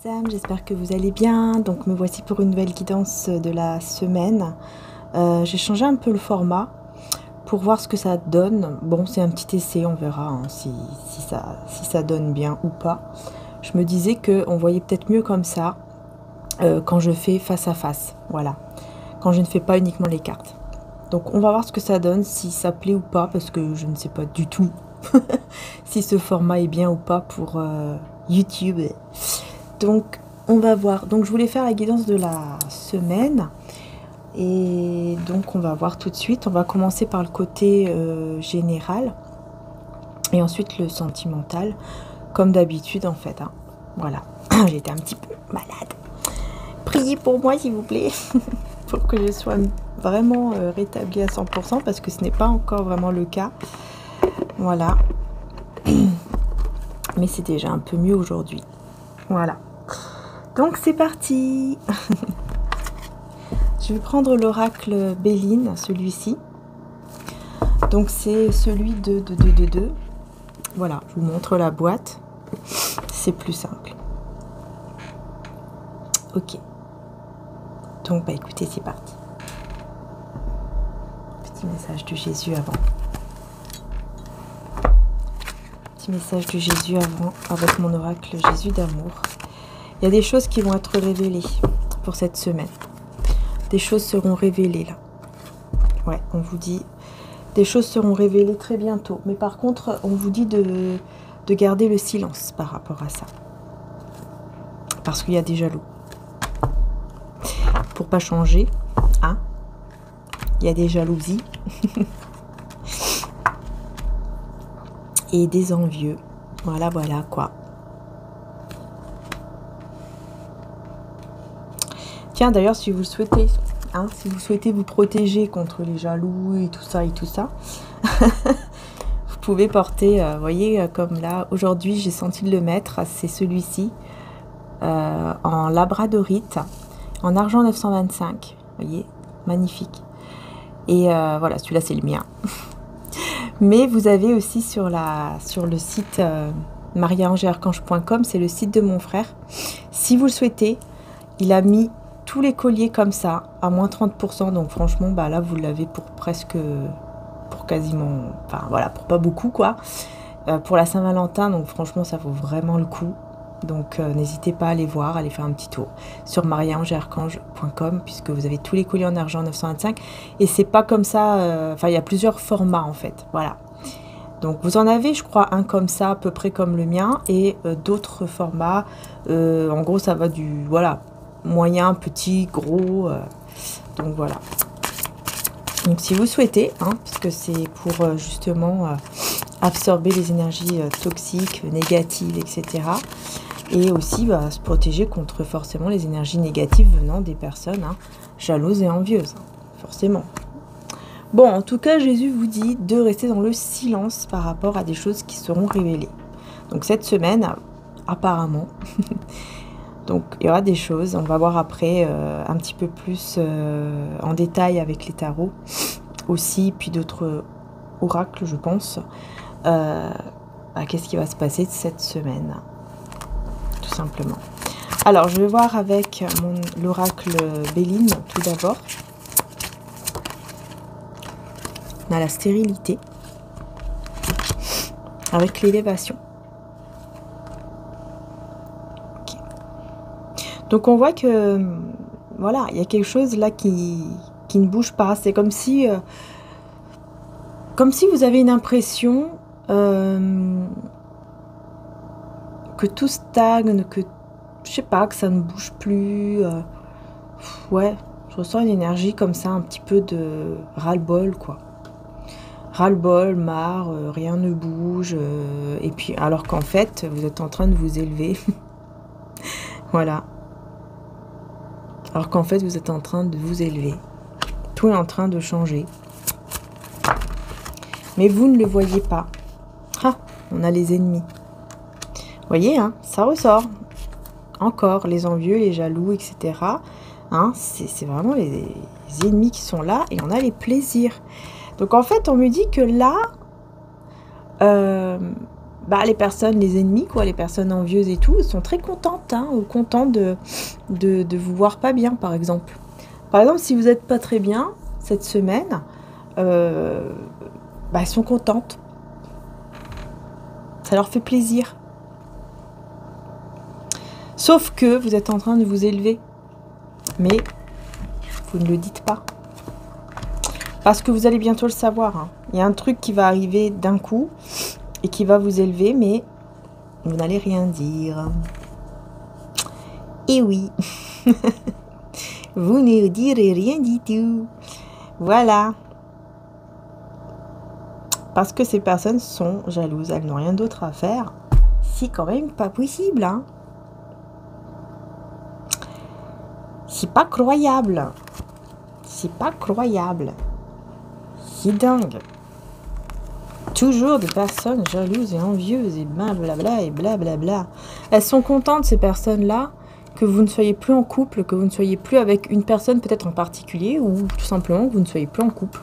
les âmes, j'espère que vous allez bien. Donc me voici pour une nouvelle guidance de la semaine. J'ai changé un peu le format pour voir ce que ça donne. Bon, c'est un petit essai, on verra hein, si ça donne bien ou pas. Je me disais qu'on voyait peut-être mieux comme ça quand je fais face à face. Voilà, quand je ne fais pas uniquement les cartes. Donc on va voir ce que ça donne, si ça plaît ou pas, parce que je ne sais pas du tout si ce format est bien ou pas pour YouTube. Donc on va voir. Donc je voulais faire la guidance de la semaine. Et donc on va voir tout de suite. On va commencer par le côté général. Et ensuite le sentimental. Comme d'habitude en fait. Hein. Voilà. J'étais un petit peu malade. Priez pour moi s'il vous plaît. Pour que je sois vraiment rétablie à 100%. Parce que ce n'est pas encore vraiment le cas. Voilà. Mais c'est déjà un peu mieux aujourd'hui. Voilà. Donc c'est parti. Je vais prendre l'oracle Béline, celui-ci. Donc c'est celui de. Voilà, je vous montre la boîte. C'est plus simple. Ok. Donc bah écoutez, c'est parti. Petit message de Jésus avant. Petit message de Jésus avant, avec mon oracle Jésus d'amour. Il y a des choses qui vont être révélées pour cette semaine. Des choses seront révélées là. Ouais, on vous dit, des choses seront révélées très bientôt. Mais par contre, on vous dit de garder le silence par rapport à ça. Parce qu'il y a des jaloux. Pour pas changer, hein, il y a des jalousies. Et des envieux. Voilà, voilà quoi. Tiens, d'ailleurs, si vous le souhaitez, hein, si vous souhaitez vous protéger contre les jaloux et tout ça, vous pouvez porter, vous voyez, comme là, aujourd'hui, j'ai senti de le mettre, c'est celui-ci, en labradorite, en argent 925, vous voyez, magnifique. Et voilà, celui-là, c'est le mien. Mais vous avez aussi sur le site mariaangearchange.com, c'est le site de mon frère. Si vous le souhaitez, il a mis tous les colliers comme ça, à moins 30%. Donc franchement, bah là, vous l'avez pour quasiment, enfin voilà, pour pas beaucoup quoi. Pour la Saint-Valentin, donc franchement, ça vaut vraiment le coup. Donc n'hésitez pas à aller voir, à aller faire un petit tour sur mariaangearchange.com puisque vous avez tous les colliers en argent 925 et c'est pas comme ça, enfin il y a plusieurs formats en fait, voilà. Donc vous en avez je crois un comme ça à peu près comme le mien et d'autres formats, en gros ça va du voilà moyen, petit, gros, donc voilà. Donc si vous souhaitez, hein, parce que c'est pour justement absorber les énergies toxiques, négatives, etc. Et aussi bah, se protéger contre forcément les énergies négatives venant des personnes hein, jalouses et envieuses, hein, forcément. Bon, en tout cas, Jésus vous dit de rester dans le silence par rapport à des choses qui seront révélées. Donc cette semaine, apparemment, donc il y aura des choses, on va voir après un petit peu plus en détail avec les tarots aussi, puis d'autres oracles, je pense. Qu'est-ce qui va se passer cette semaine? Tout simplement. Alors, je vais voir avec l'oracle Béline, tout d'abord. On a la stérilité. Avec l'élévation. Okay. Donc, on voit que, voilà, il y a quelque chose là qui ne bouge pas. C'est comme si vous avez une impression que tout stagne, que je sais pas, que ça ne bouge plus. Ouais, je ressens une énergie comme ça, un petit peu de ras-le-bol, quoi. Ras-le-bol, marre, rien ne bouge. Et puis, alors qu'en fait, vous êtes en train de vous élever. Voilà. Alors qu'en fait, vous êtes en train de vous élever. Tout est en train de changer. Mais vous ne le voyez pas. Ah, on a les ennemis. Vous voyez, hein, ça ressort. Encore, les envieux, les jaloux, etc. Hein, c'est vraiment les ennemis qui sont là. Et on a les plaisirs. Donc, en fait, on me dit que là, bah, les personnes, les ennemis, quoi, les personnes envieuses et tout, sont très contentes, hein, ou contentes de vous voir pas bien, par exemple. Par exemple, si vous n'êtes pas très bien cette semaine, bah, elles sont contentes. Ça leur fait plaisir. Sauf que vous êtes en train de vous élever. Mais vous ne le dites pas. Parce que vous allez bientôt le savoir. Hein. Il y a un truc qui va arriver d'un coup et qui va vous élever, mais vous n'allez rien dire. Et oui. Vous ne direz rien du tout. Voilà. Parce que ces personnes sont jalouses. Elles n'ont rien d'autre à faire. C'est quand même pas possible, hein. C'est pas croyable. C'est pas croyable. C'est dingue. Toujours des personnes jalouses et envieuses et blablabla et blablabla. Elles sont contentes, ces personnes-là, que vous ne soyez plus en couple, que vous ne soyez plus avec une personne peut-être en particulier ou tout simplement que vous ne soyez plus en couple.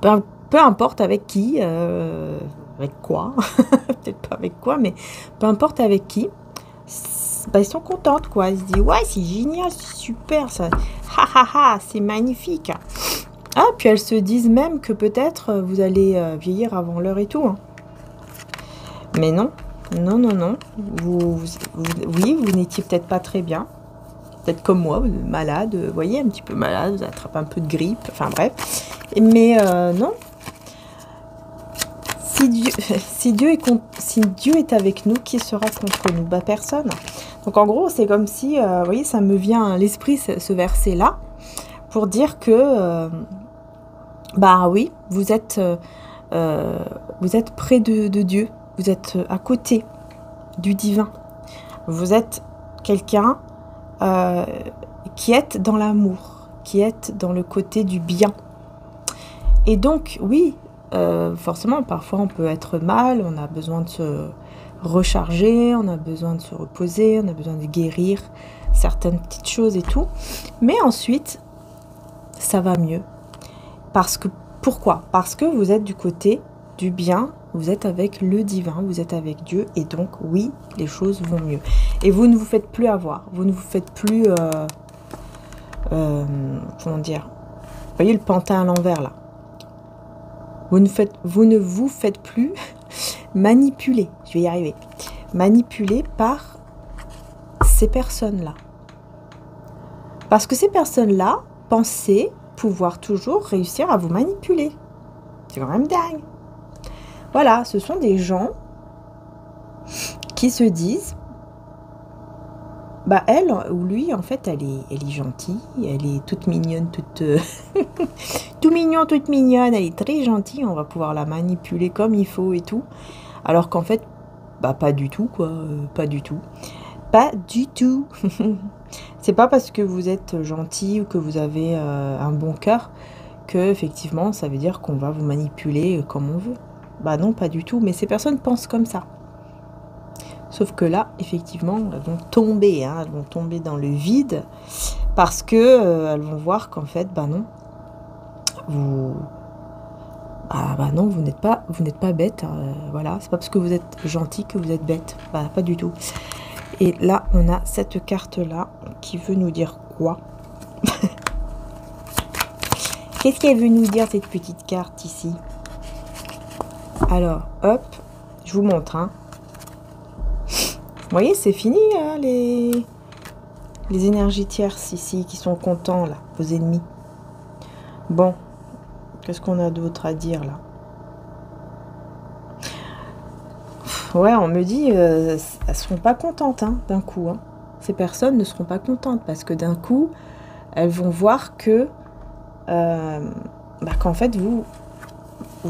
Peu importe avec qui, avec quoi, peut-être pas avec quoi, mais peu importe avec qui, bah, ils sont contentes, quoi. Ils se disent, ouais, c'est génial, c'est super, ça, ha ha ha, c'est magnifique. Ah, puis elles se disent même que peut-être vous allez vieillir avant l'heure et tout. Hein. Mais non, non, non, non. Oui, vous n'étiez peut-être pas très bien. Peut-être comme moi, malade, vous voyez, un petit peu malade, vous attrapez un peu de grippe, enfin bref. Mais non. Si Dieu est avec nous, qui sera contre nous? Bah, personne. Donc en gros, c'est comme si, vous voyez, ça me vient à l'esprit, ce verset-là, pour dire que, bah oui, vous êtes près de Dieu, vous êtes à côté du divin. Vous êtes quelqu'un qui est dans l'amour, qui est dans le côté du bien. Et donc, oui, forcément, parfois on peut être mal, on a besoin de se recharger, on a besoin de se reposer, on a besoin de guérir certaines petites choses et tout. Mais ensuite, ça va mieux. Pourquoi? Parce que vous êtes du côté du bien, vous êtes avec le divin, vous êtes avec Dieu, et donc, oui, les choses vont mieux. Et vous ne vous faites plus avoir, vous ne vous faites plus, comment dire, vous voyez le pantin à l'envers, là. Vous ne vous faites plus manipuler, je vais y arriver, manipuler par ces personnes-là. Parce que ces personnes-là pensaient pouvoir toujours réussir à vous manipuler. C'est quand même dingue. Voilà, ce sont des gens qui se disent, bah elle ou lui, en fait, elle est gentille, elle est toute mignonne, tout mignon, toute mignonne, elle est très gentille, on va pouvoir la manipuler comme il faut et tout. Alors qu'en fait, bah pas du tout, quoi, pas du tout. Pas du tout. C'est pas parce que vous êtes gentil ou que vous avez un bon cœur que, effectivement, ça veut dire qu'on va vous manipuler comme on veut. Bah non, pas du tout, mais ces personnes pensent comme ça. Sauf que là, effectivement, elles vont tomber, hein, elles vont tomber dans le vide parce que elles vont voir qu'en fait, bah non, vous n'êtes pas bête. Voilà, c'est pas parce que vous êtes gentil que vous êtes bête. Bah, pas du tout. Et là, on a cette carte-là qui veut nous dire quoi? Qu'est-ce qu'elle veut nous dire, cette petite carte ici? Alors, hop, je vous montre, hein. Vous voyez, c'est fini, hein, les énergies tierces ici qui sont contents, là, vos ennemis. Bon, qu'est-ce qu'on a d'autre à dire, là? Ouais, on me dit, elles ne seront pas contentes, hein, d'un coup. Hein. Ces personnes ne seront pas contentes parce que d'un coup, elles vont voir que, qu'en fait, vous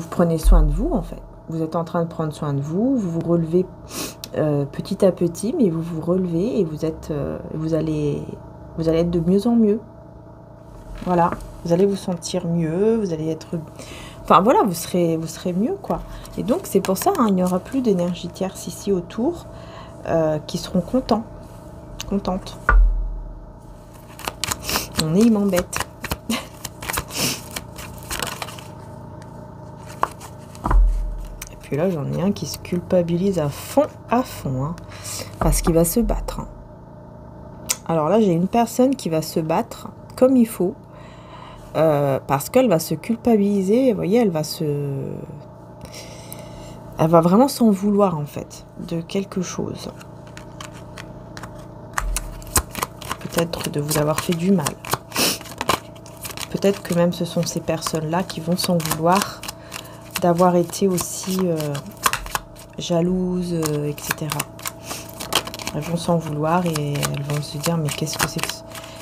prenez soin de vous, en fait. Vous êtes en train de prendre soin de vous, vous vous relevez petit à petit, mais vous vous relevez et vous allez être de mieux en mieux. Voilà, vous allez vous sentir mieux, vous allez être... Enfin voilà, vous serez mieux, quoi. Et donc c'est pour ça, hein, il n'y aura plus d'énergie tierce ici autour qui seront contentes. Mon nez, il m'embête. Et que là, j'en ai un qui se culpabilise à fond, hein, parce qu'il va se battre. Hein. Alors là, j'ai une personne qui va se battre comme il faut, parce qu'elle va se culpabiliser, vous voyez, elle va vraiment s'en vouloir, en fait, de quelque chose. Peut-être de vous avoir fait du mal. Peut-être que même ce sont ces personnes-là qui vont s'en vouloir d'avoir été aussi jalouses, etc. Elles vont s'en vouloir et elles vont se dire mais qu'est-ce que c'est que...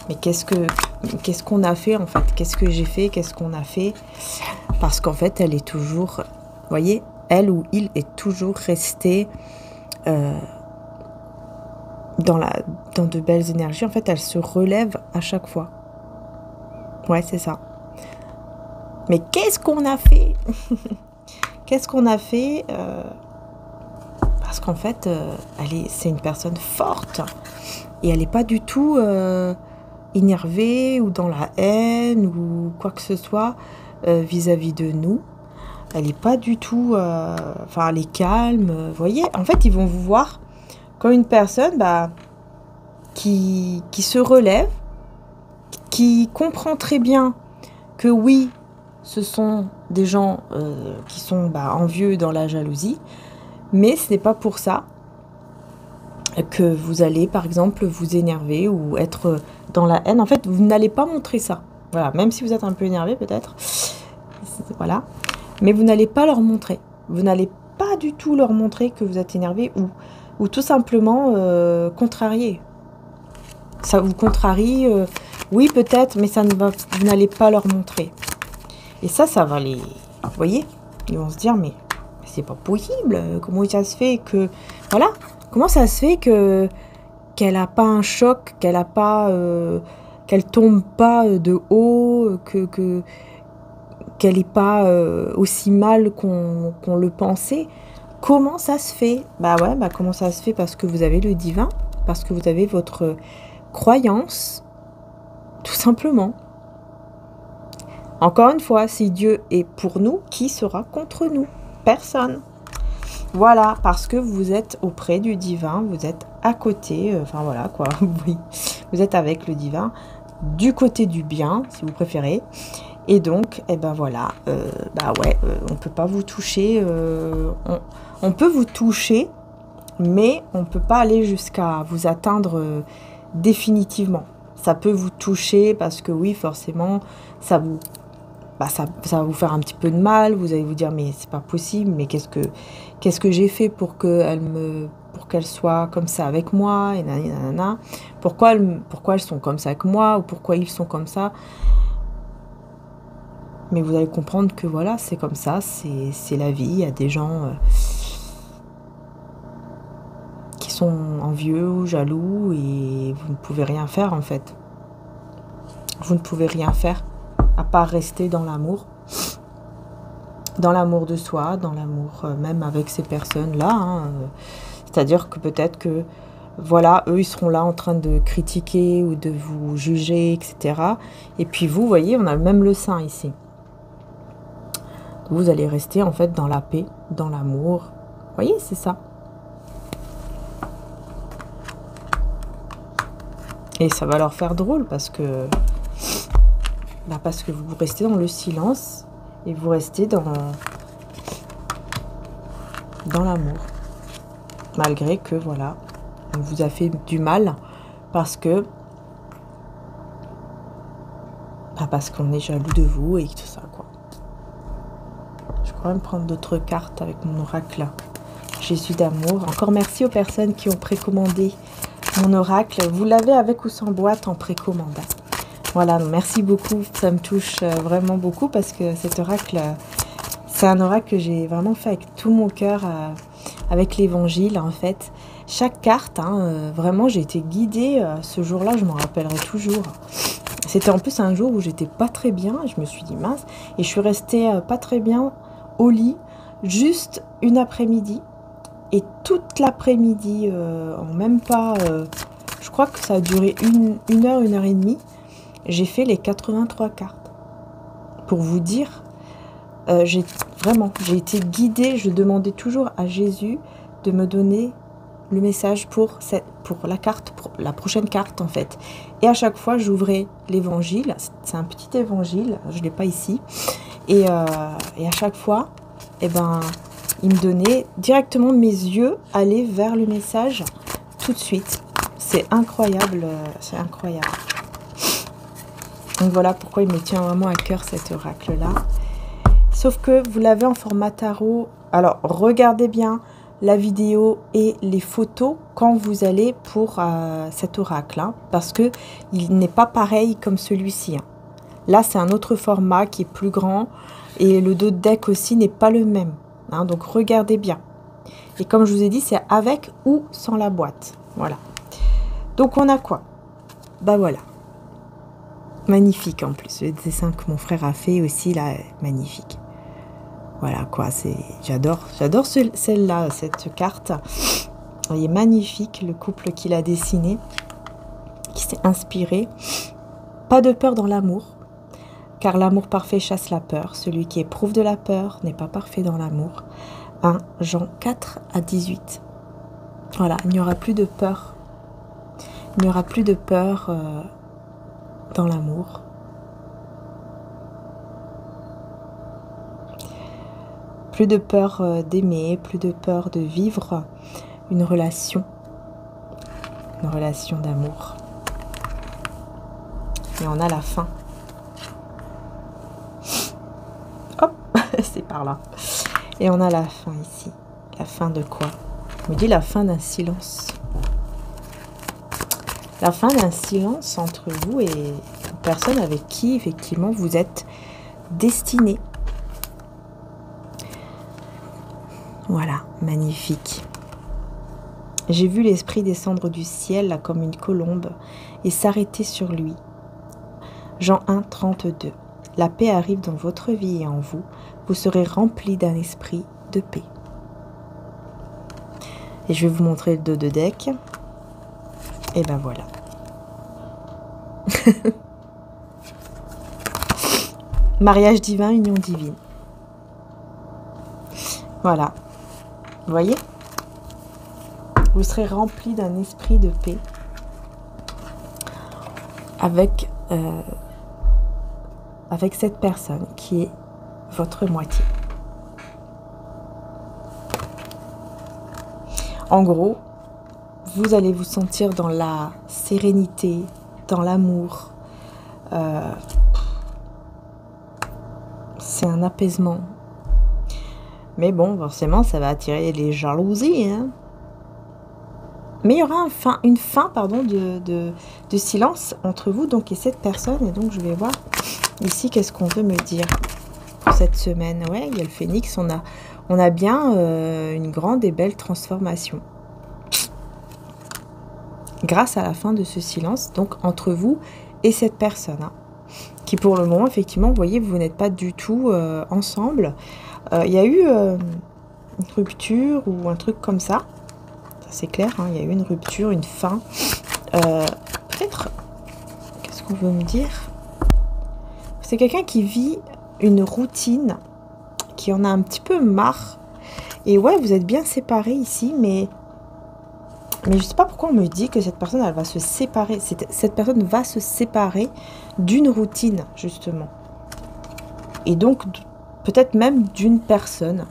Mais qu'est-ce qu'on a fait en fait? Qu'est-ce que j'ai fait? Qu'est-ce qu'on a fait? Parce qu'en fait, elle est toujours... Vous voyez, elle ou il est toujours resté dans de belles énergies. En fait, elle se relève à chaque fois. Ouais, c'est ça. Mais qu'est-ce qu'on a fait? Qu'est-ce qu'on a fait? Parce qu'en fait, c'est une personne forte. Et elle n'est pas du tout énervée ou dans la haine ou quoi que ce soit vis-à-vis de nous. Elle n'est pas du tout... Enfin, elle est calme. Vous voyez, en fait, ils vont vous voir comme une personne qui se relève, qui comprend très bien que oui, ce sont des gens qui sont envieux dans la jalousie, mais ce n'est pas pour ça que vous allez, par exemple, vous énerver ou être dans la haine. En fait, vous n'allez pas montrer ça. Voilà, même si vous êtes un peu énervé, peut-être. Voilà. Mais vous n'allez pas leur montrer. Vous n'allez pas du tout leur montrer que vous êtes énervé ou tout simplement contrarié. Ça vous contrarie, oui, peut-être, mais vous n'allez pas leur montrer. Et ça va les... Vous voyez? Ils vont se dire, mais c'est pas possible. Comment ça se fait que... Voilà. Comment ça se fait qu'elle n'a pas un choc, qu'elle n'a pas... qu'elle tombe pas de haut, qu'elle n'est pas aussi mal qu'on le pensait? Comment ça se fait? Comment ça se fait? Parce que vous avez le divin, parce que vous avez votre croyance, tout simplement. Encore une fois, si Dieu est pour nous, qui sera contre nous? Personne. Voilà, parce que vous êtes auprès du divin, vous êtes à côté, enfin voilà quoi, oui, vous êtes avec le divin, du côté du bien, si vous préférez. Et donc, voilà, on peut pas vous toucher, on peut vous toucher, mais on peut pas aller jusqu'à vous atteindre définitivement. Ça peut vous toucher parce que oui, forcément, ça va vous faire un petit peu de mal. Vous allez vous dire mais c'est pas possible. Mais qu'est-ce que j'ai fait pour qu'elle soit comme ça avec moi et nanana. Pourquoi elles sont comme ça avec moi ou pourquoi ils sont comme ça. Mais vous allez comprendre que voilà, c'est comme ça, c'est la vie. Il y a des gens qui sont envieux ou jaloux et vous ne pouvez rien faire en fait. Vous ne pouvez rien faire à part rester dans l'amour de soi, dans l'amour même avec ces personnes-là. Hein. C'est-à-dire que peut-être que, voilà, eux, ils seront là en train de critiquer ou de vous juger, etc. Et puis vous, voyez, on a même le sein ici. Vous allez rester en fait dans la paix, dans l'amour. Vous voyez, c'est ça. Et ça va leur faire drôle parce que vous restez dans le silence et vous restez dans l'amour. Malgré que, voilà, on vous a fait du mal parce qu'on est jaloux de vous et tout ça, quoi. Je vais quand même prendre d'autres cartes avec mon oracle Jésus d'amour. Encore merci aux personnes qui ont précommandé mon oracle. Vous l'avez avec ou sans boîte en précommande. Voilà, merci beaucoup, ça me touche vraiment beaucoup parce que cet oracle, c'est un oracle que j'ai vraiment fait avec tout mon cœur, avec l'évangile en fait. Chaque carte, vraiment j'ai été guidée ce jour-là, je m'en rappellerai toujours. C'était en plus un jour où j'étais pas très bien, je me suis dit mince, et je suis restée pas très bien au lit, juste une après-midi. Et toute l'après-midi, en même pas, je crois que ça a duré une heure et demie. J'ai fait les 83 cartes. Pour vous dire j'ai été guidée. Je demandais toujours à Jésus de me donner le message pour la carte, pour la prochaine carte en fait. Et à chaque fois, j'ouvrais l'évangile. C'est un petit évangile, je ne l'ai pas ici. Et à chaque fois, eh ben, il me donnait directement, mes yeux allaient vers le message tout de suite. C'est incroyable, c'est incroyable. Donc voilà pourquoi il me tient vraiment à cœur cet oracle-là. Sauf que vous l'avez en format tarot. Alors, regardez bien la vidéo et les photos quand vous allez pour cet oracle. Hein, parce que il n'est pas pareil comme celui-ci. Hein. Là, c'est un autre format qui est plus grand. Et le dos de deck aussi n'est pas le même. Hein, donc, regardez bien. Et comme je vous ai dit, c'est avec ou sans la boîte. Voilà. Donc, on a quoi? Bah voilà. Magnifique en plus. Le dessin que mon frère a fait aussi, là, magnifique. Voilà quoi, j'adore celle-là, cette carte. Elle est magnifique, le couple qu'il a dessiné, qui s'est inspiré. Pas de peur dans l'amour, car l'amour parfait chasse la peur. Celui qui éprouve de la peur n'est pas parfait dans l'amour. 1 Jean 4 à 18. Voilà, il n'y aura plus de peur. Il n'y aura plus de peur dans l'amour. Plus de peur d'aimer, plus de peur de vivre une relation d'amour. Et on a la fin. Hop, c'est par là. Et on a la fin ici. La fin de quoi? On me dit la fin d'un silence. La fin d'un silence entre vous et une personne avec qui, effectivement, vous êtes destiné. Voilà, magnifique. J'ai vu l'esprit descendre du ciel là, comme une colombe et s'arrêter sur lui. Jean 1, 32. La paix arrive dans votre vie et en vous. Vous serez remplis d'un esprit de paix. Et je vais vous montrer le dos de deck. Et ben voilà. Mariage divin, union divine. Voilà. Vous voyez? Vous serez rempli d'un esprit de paix avec cette personne qui est votre moitié. En gros, vous allez vous sentir dans la sérénité, dans l'amour. C'est un apaisement. Mais bon, forcément, ça va attirer les jalousies. Hein. Mais il y aura une fin de silence entre vous donc, et cette personne. Et donc, je vais voir ici qu'est-ce qu'on veut me dire pour cette semaine. Ouais, il y a le phénix. On a bien une grande et belle transformation. Grâce à la fin de ce silence, donc entre vous et cette personne. Hein, qui pour le moment, effectivement, vous voyez, vous n'êtes pas du tout ensemble. Il y a eu une rupture ou un truc comme ça. C'est clair, hein, il y a eu une rupture, une fin. Peut-être, qu'est-ce qu'on veut me dire? C'est quelqu'un qui vit une routine, qui en a un petit peu marre. Et ouais, vous êtes bien séparés ici, mais je ne sais pas pourquoi on me dit que cette personne, elle va se séparer. Cette personne va se séparer d'une routine, justement. Et donc, peut-être même d'une personne.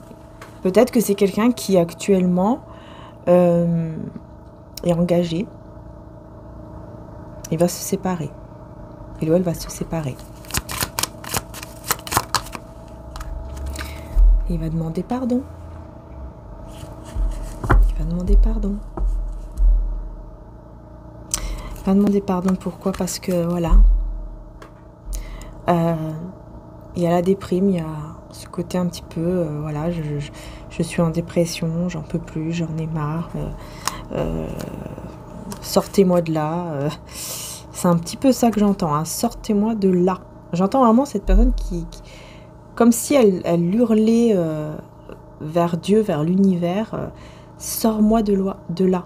Peut-être que c'est quelqu'un qui actuellement est engagé. Il va se séparer. Il ou elle va se séparer. Et il va demander pardon. Il va demander pardon. Il va demander pardon, pourquoi? Parce que, voilà. Il y a la déprime, il y a ce côté un petit peu, voilà, je suis en dépression, j'en peux plus, j'en ai marre, sortez-moi de là. C'est un petit peu ça que j'entends, hein, sortez-moi de là. J'entends vraiment cette personne qui comme si elle hurlait vers Dieu, vers l'univers, sors-moi de là,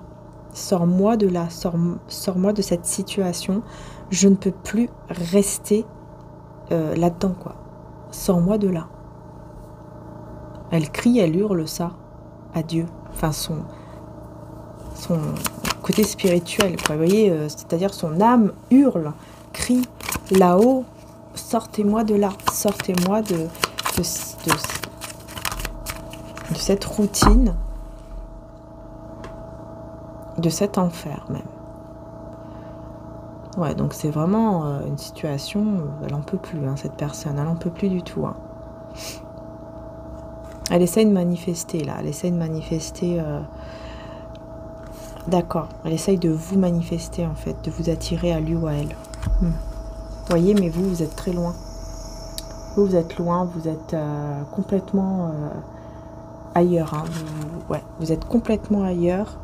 sors-moi de là, sors-moi de cette situation, je ne peux plus rester là-dedans, quoi. Sors-moi de là. Elle crie, elle hurle ça à Dieu. Enfin, son côté spirituel, quoi. Vous voyez, c'est-à-dire son âme hurle, crie là-haut, sortez-moi de là, sortez-moi de cette routine, de cet enfer même. Ouais, donc c'est vraiment une situation, elle en peut plus, hein, cette personne, elle en peut plus du tout. Hein. Elle essaye de manifester, là, elle essaye de manifester... D'accord, elle essaye de vous manifester, en fait, de vous attirer à lui ou à elle. Vous voyez, mais vous, vous êtes très loin. Vous êtes loin, vous êtes complètement ailleurs. Hein. Vous êtes complètement ailleurs.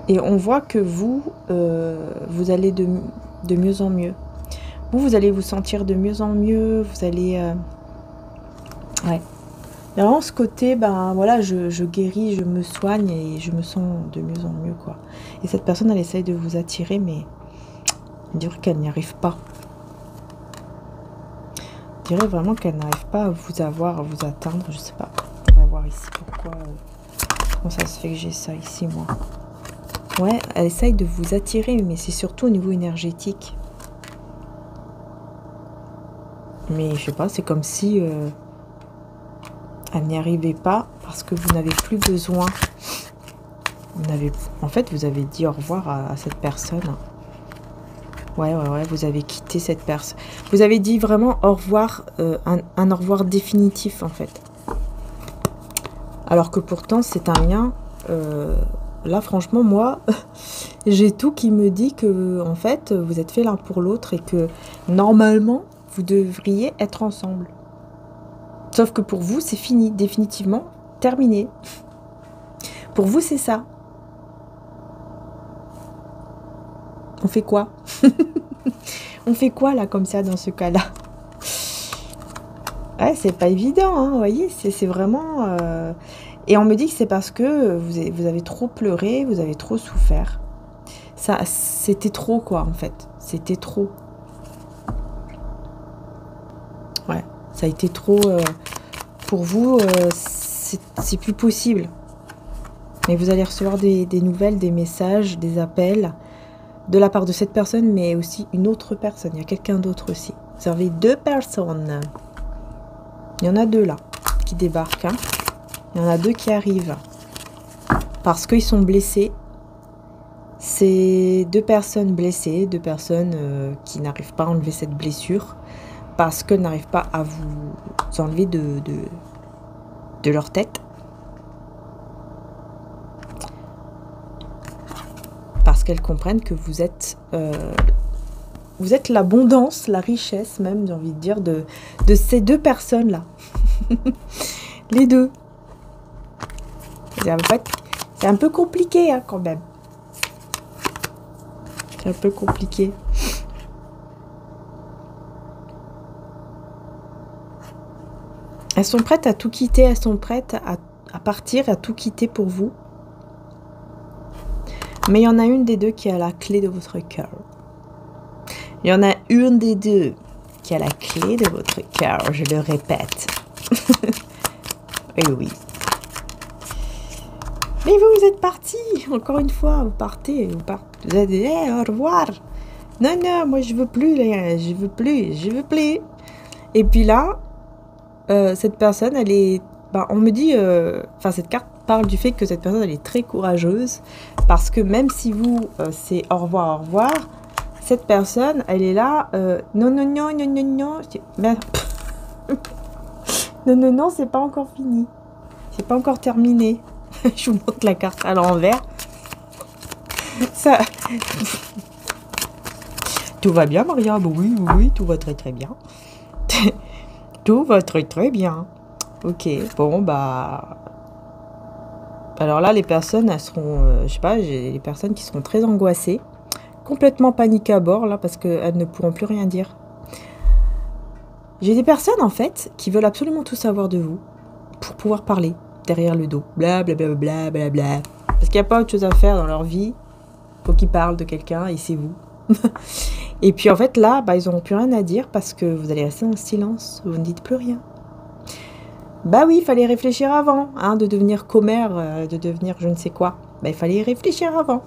Et on voit que vous, vous allez de mieux en mieux. Vous allez vous sentir de mieux en mieux. Vous allez... ouais. Il y a vraiment ce côté, ben voilà, je guéris, je me soigne et je me sens de mieux en mieux, quoi. Et cette personne, elle essaye de vous attirer, mais on dirait qu'elle n'y arrive pas. On dirait vraiment qu'elle n'arrive pas à vous avoir, à vous atteindre, je sais pas. On va voir ici pourquoi, comment ça se fait que j'ai ça ici, moi. Ouais, elle essaye de vous attirer, mais c'est surtout au niveau énergétique. Mais je sais pas, c'est comme si... elle n'y arrivait pas parce que vous n'avez plus besoin. En fait, vous avez dit au revoir à cette personne. Ouais, vous avez quitté cette personne. Vous avez dit vraiment au revoir, un au revoir définitif, en fait. Alors que pourtant, c'est un lien... là, franchement, moi, j'ai tout qui me dit que, en fait, vous êtes fait l'un pour l'autre et que, normalement, vous devriez être ensemble. Sauf que pour vous, c'est fini, définitivement, terminé. Pour vous, c'est ça. On fait quoi? On fait quoi, là, comme ça, dans ce cas-là? Ouais, c'est pas évident, hein, vous voyez, c'est vraiment... Et on me dit que c'est parce que vous avez trop pleuré, vous avez trop souffert. Ça, c'était trop, quoi, en fait. C'était trop. Ouais, ça a été trop... pour vous, c'est plus possible. Mais vous allez recevoir des nouvelles, des messages, des appels de la part de cette personne, mais aussi une autre personne. Il y a quelqu'un d'autre aussi. Vous avez deux personnes. Il y en a deux là qui débarquent. Hein. Il y en a deux qui arrivent. Parce qu'ils sont blessés. C'est deux personnes blessées, deux personnes qui n'arrivent pas à enlever cette blessure. Parce qu'elles n'arrivent pas à vous enlever de leur tête. Parce qu'elles comprennent que vous êtes l'abondance, la richesse même, j'ai envie de dire, de ces deux personnes-là. Les deux. C'est un peu compliqué, hein, quand même. C'est un peu compliqué. Elles sont prêtes à tout quitter, elles sont prêtes à partir, à tout quitter pour vous. Mais il y en a une des deux qui a la clé de votre cœur. Il y en a une des deux qui a la clé de votre cœur, je le répète. Et oui. Mais vous êtes parti, encore une fois, vous partez, vous avez dit hey, au revoir. Non, non, moi je veux plus, je veux plus. Et puis là, cette personne, elle est... Ben, on me dit... Enfin, cette carte parle du fait que cette personne, elle est très courageuse. Parce que même si vous, c'est au revoir, cette personne, elle est là... non, non, non, non, non, non. Ben, non, non, non, c'est pas encore fini. C'est pas encore terminé. Je vous montre la carte à l'envers. Ça... Tout va bien, Maria? Oui, oui, tout va très très bien. Tout va très très bien. Ok, bon, bah... Alors là, les personnes, elles seront... je sais pas, j'ai les personnes qui seront très angoissées. Complètement paniquées à bord, là, parce qu'elles ne pourront plus rien dire. J'ai des personnes, en fait, qui veulent absolument tout savoir de vous. Pour pouvoir parler derrière le dos. Bla bla bla bla bla bla. Parce qu'il n'y a pas autre chose à faire dans leur vie. Faut qu'ils parlent de quelqu'un et c'est vous. Et puis en fait là, bah, ils n'auront plus rien à dire parce que vous allez rester en silence, vous ne dites plus rien. Bah oui, il fallait réfléchir avant, hein, de devenir commère, de devenir je ne sais quoi. Bah, il fallait y réfléchir avant.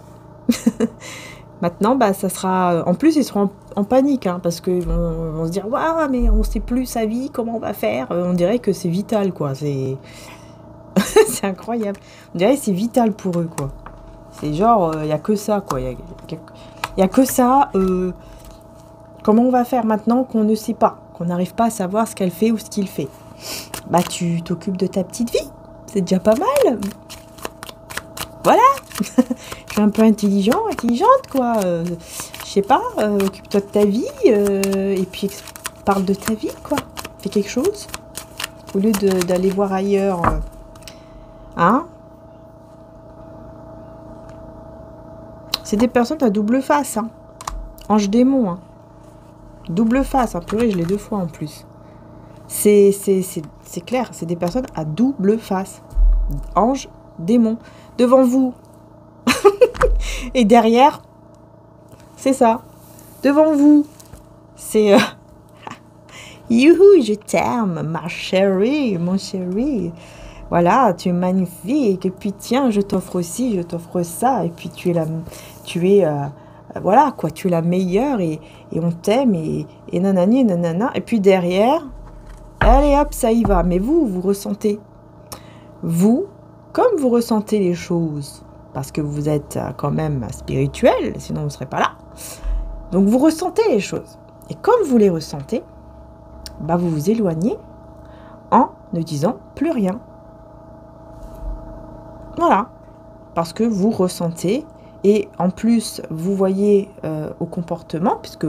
Maintenant, bah, ça sera... En plus, ils seront en panique, hein, parce qu'ils vont se dire « Waouh, mais on ne sait plus sa vie, comment on va faire ?» On dirait que c'est vital, quoi. C'est c'est incroyable. On dirait que c'est vital pour eux, quoi. C'est genre, il n'y a que ça, quoi. Il y a que ça. Comment on va faire maintenant qu'on ne sait pas, qu'on n'arrive pas à savoir ce qu'elle fait ou ce qu'il fait? Bah, tu t'occupes de ta petite vie. C'est déjà pas mal. Voilà. Je suis un peu intelligente, quoi. Je sais pas, occupe-toi de ta vie, et puis parle de ta vie, quoi. Fais quelque chose. Au lieu d'aller voir ailleurs. Hein? C'est des personnes à double face, hein. Ange démon, hein. Double face, hein. Purée, je l'ai 2 fois en plus. C'est clair, c'est des personnes à double face. Ange, démon. Devant vous. Et derrière, c'est ça. Devant vous. C'est... Youhou, je t'aime, ma chérie, mon chéri. Voilà, tu es magnifique. Et puis tiens, je t'offre ci, je t'offre ça. Et puis tu es voilà, quoi, tu es la meilleure et on t'aime et nanani, nanana. Et puis derrière, allez hop, ça y va. Mais vous ressentez. Vous, comme vous ressentez les choses, parce que vous êtes quand même spirituel, sinon vous ne serez pas là. Donc vous ressentez les choses. Et comme vous les ressentez, bah vous vous éloignez en ne disant plus rien. Voilà. Parce que vous ressentez et en plus vous voyez au comportement, puisque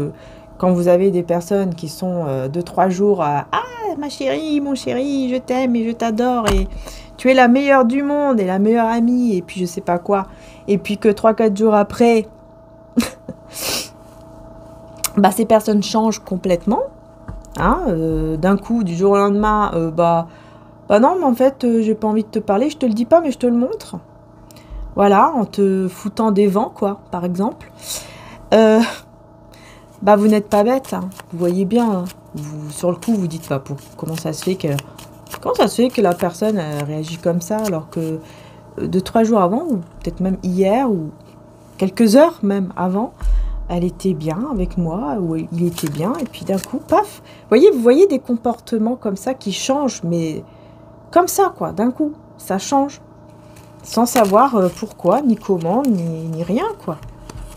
quand vous avez des personnes qui sont 2-3 jours à « Ah, ma chérie, mon chéri, je t'aime et je t'adore et tu es la meilleure du monde et la meilleure amie et puis je sais pas quoi. » Et puis que 3-4 jours après, bah, ces personnes changent complètement. Hein, d'un coup, du jour au lendemain, bah non, mais en fait, j'ai pas envie de te parler, je te le dis pas, mais je te le montre. Voilà, en te foutant des vents, quoi, par exemple. Bah, vous n'êtes pas bête, hein. Vous voyez bien, hein. Vous, sur le coup, vous dites pas comment ça se fait que la personne réagit comme ça, alors que 2-3 jours avant, ou peut-être même hier, ou quelques heures même avant, elle était bien avec moi, ou il était bien, et puis d'un coup, paf. Vous voyez des comportements comme ça qui changent, mais comme ça, quoi, d'un coup, ça change. Sans savoir pourquoi, ni comment, ni rien, quoi.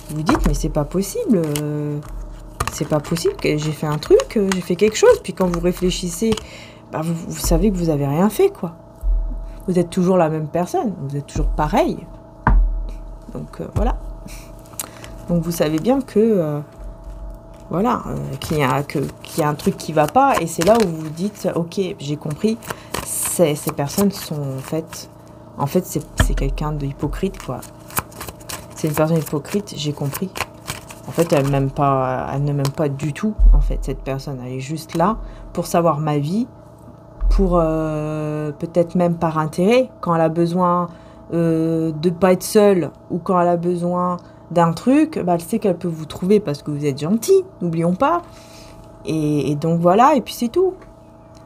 Vous vous dites, mais c'est pas possible que j'ai fait un truc, j'ai fait quelque chose. Puis quand vous réfléchissez, bah vous savez que vous avez rien fait, quoi. Vous êtes toujours la même personne, vous êtes toujours pareil. Donc voilà. Donc vous savez bien que voilà, qu'il y a un truc qui va pas, et c'est là où vous vous dites ok, j'ai compris, ces personnes sont en fait c'est quelqu'un de hypocrite, quoi. C'est une personne hypocrite, j'ai compris. En fait, elle ne m'aime pas du tout, en fait, cette personne. Elle est juste là pour savoir ma vie, pour peut-être même par intérêt, quand elle a besoin de pas être seule, ou quand elle a besoin d'un truc, bah, elle sait qu'elle peut vous trouver parce que vous êtes gentil, n'oublions pas. Et donc voilà, et puis c'est tout.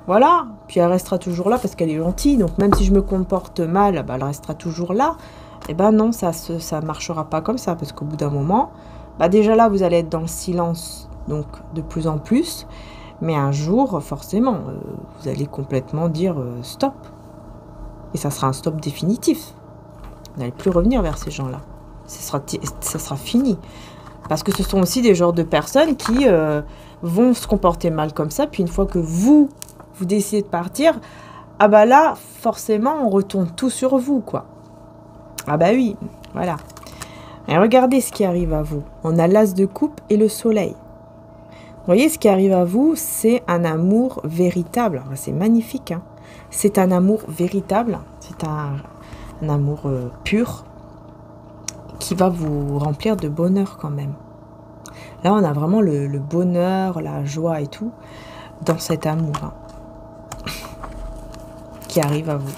Voilà, puis elle restera toujours là parce qu'elle est gentille, donc même si je me comporte mal, bah, elle restera toujours là. Et ben non, ça marchera pas comme ça, parce qu'au bout d'un moment, bah déjà là, vous allez être dans le silence, donc de plus en plus, mais un jour, forcément, vous allez complètement dire stop. Et ça sera un stop définitif. Vous n'allez plus revenir vers ces gens-là. Ça sera fini. Parce que ce sont aussi des genres de personnes qui vont se comporter mal comme ça, puis une fois que vous décidez de partir, ah bah là, forcément, on retourne tout sur vous, quoi. Ah bah oui, voilà. Et regardez ce qui arrive à vous. On a l'as de coupe et le soleil. Vous voyez, ce qui arrive à vous, c'est un amour véritable. C'est magnifique, hein. C'est un amour véritable. C'est un amour pur qui va vous remplir de bonheur quand même. Là, on a vraiment le bonheur, la joie et tout dans cet amour, hein, qui arrive à vous.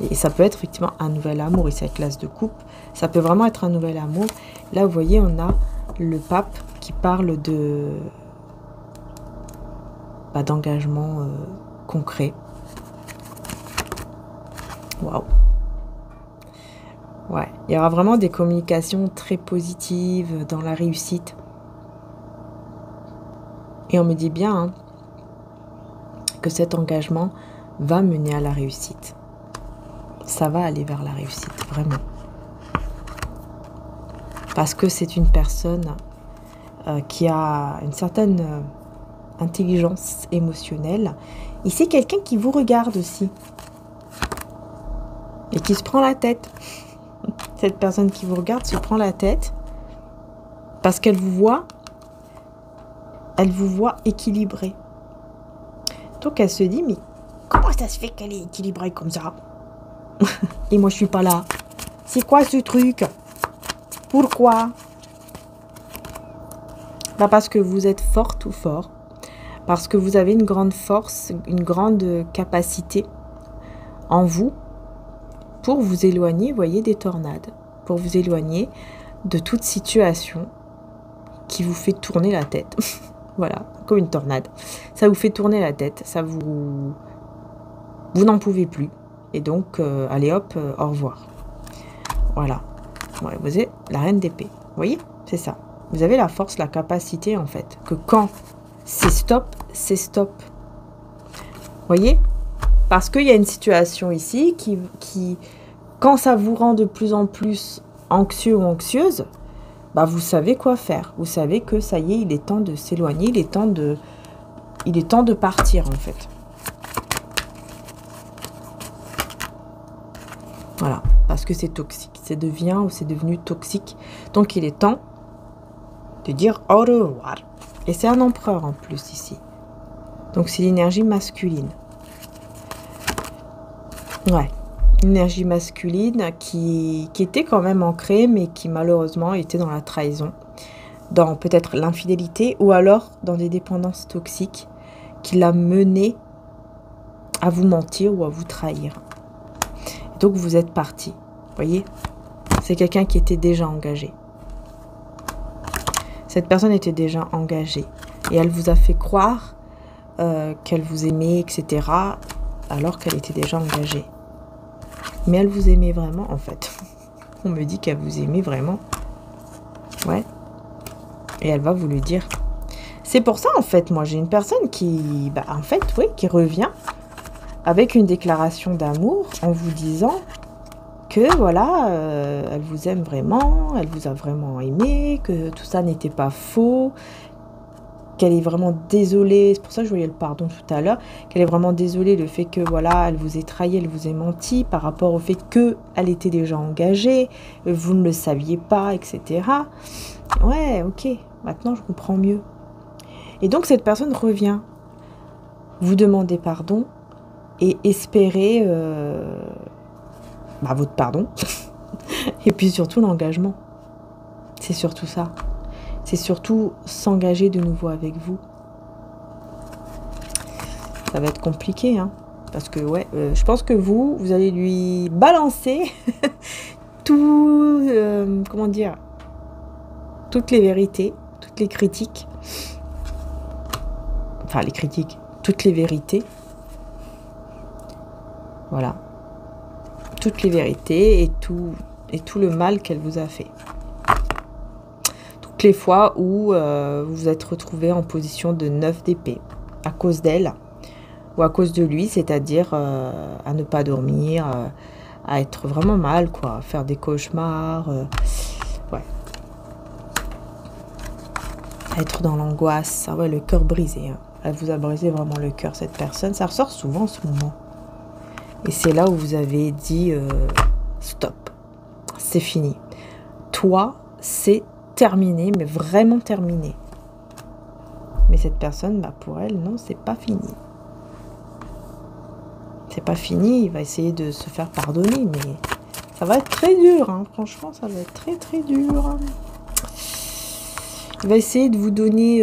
Et ça peut être effectivement un nouvel amour, ici avec l'as de coupe. Ça peut vraiment être un nouvel amour. Là, vous voyez, on a le pape qui parle de d'engagement concret. Waouh. Ouais, il y aura vraiment des communications très positives dans la réussite. Et on me dit bien hein, que cet engagement va mener à la réussite. Ça va aller vers la réussite, vraiment. Parce que c'est une personne qui a une certaine intelligence émotionnelle. Et c'est quelqu'un qui vous regarde aussi. Et qui se prend la tête. Cette personne qui vous regarde se prend la tête parce qu'elle vous voit équilibré. Donc elle se dit, mais comment ça se fait qu'elle est équilibrée comme ça? Et moi je suis pas là. C'est quoi ce truc? Pourquoi? Parce que vous êtes forte ou fort. Parce que vous avez une grande force, une grande capacité en vous pour vous éloigner, voyez, des tornades. Pour vous éloigner de toute situation qui vous fait tourner la tête. Voilà, comme une tornade. Ça vous fait tourner la tête, ça vous... Vous n'en pouvez plus. Et donc, allez hop, au revoir. Voilà. Ouais, vous êtes la reine d'épée. Vous voyez? C'est ça. Vous avez la force, la capacité, en fait. Que quand c'est stop, c'est stop. Vous voyez? Parce qu'il y a une situation ici qui, quand ça vous rend de plus en plus anxieux ou anxieuse, bah vous savez quoi faire. Vous savez que ça y est, il est temps de s'éloigner, il est temps de partir, en fait. Voilà, parce que c'est toxique. C'est devenu toxique. Donc, il est temps de dire au revoir. Et c'est un empereur, en plus, ici. Donc, c'est l'énergie masculine. Ouais, une énergie masculine qui était quand même ancrée, mais qui malheureusement était dans la trahison, dans peut-être l'infidélité, ou alors dans des dépendances toxiques qui l'a mené à vous mentir ou à vous trahir. Donc vous êtes parti, voyez? C'est quelqu'un qui était déjà engagé. Cette personne était déjà engagée et elle vous a fait croire qu'elle vous aimait, etc., alors qu'elle était déjà engagée. Mais elle vous aimait vraiment, en fait. On me dit qu'elle vous aimait vraiment. Ouais. Et elle va vous le dire. C'est pour ça, en fait, moi, j'ai une personne qui, en fait, oui, qui revient avec une déclaration d'amour en vous disant que, voilà, elle vous aime vraiment, elle vous a vraiment aimé, que tout ça n'était pas faux, qu'elle est vraiment désolée, c'est pour ça que je voyais le pardon tout à l'heure, qu'elle est vraiment désolée le fait que, voilà, elle vous ait trahi, elle vous ait menti par rapport au fait qu'elle était déjà engagée, vous ne le saviez pas, etc. Ouais, ok, maintenant je comprends mieux. Et donc cette personne revient, vous demandez pardon et espérer votre pardon et puis surtout l'engagement. C'est surtout ça. C'est surtout s'engager de nouveau avec vous. Ça va être compliqué, hein, parce que ouais, je pense que vous allez lui balancer tout, comment dire, toutes les vérités, toutes les critiques, enfin les critiques, toutes les vérités, voilà, toutes les vérités et tout le mal qu'elle vous a fait. Toutes les fois où vous vous êtes retrouvé en position de 9 d'épée à cause d'elle ou à cause de lui, c'est-à-dire à ne pas dormir, à être vraiment mal, quoi, à faire des cauchemars, ouais, à être dans l'angoisse, ah ouais, le cœur brisé, hein. Elle vous a brisé vraiment le cœur, cette personne, ça ressort souvent en ce moment. Et c'est là où vous avez dit stop, c'est fini. Toi, c'est terminé, mais vraiment terminé. Mais cette personne, pour elle, non, c'est pas fini. C'est pas fini, il va essayer de se faire pardonner, mais ça va être très dur, hein. Franchement, ça va être très très dur. Il va essayer de vous donner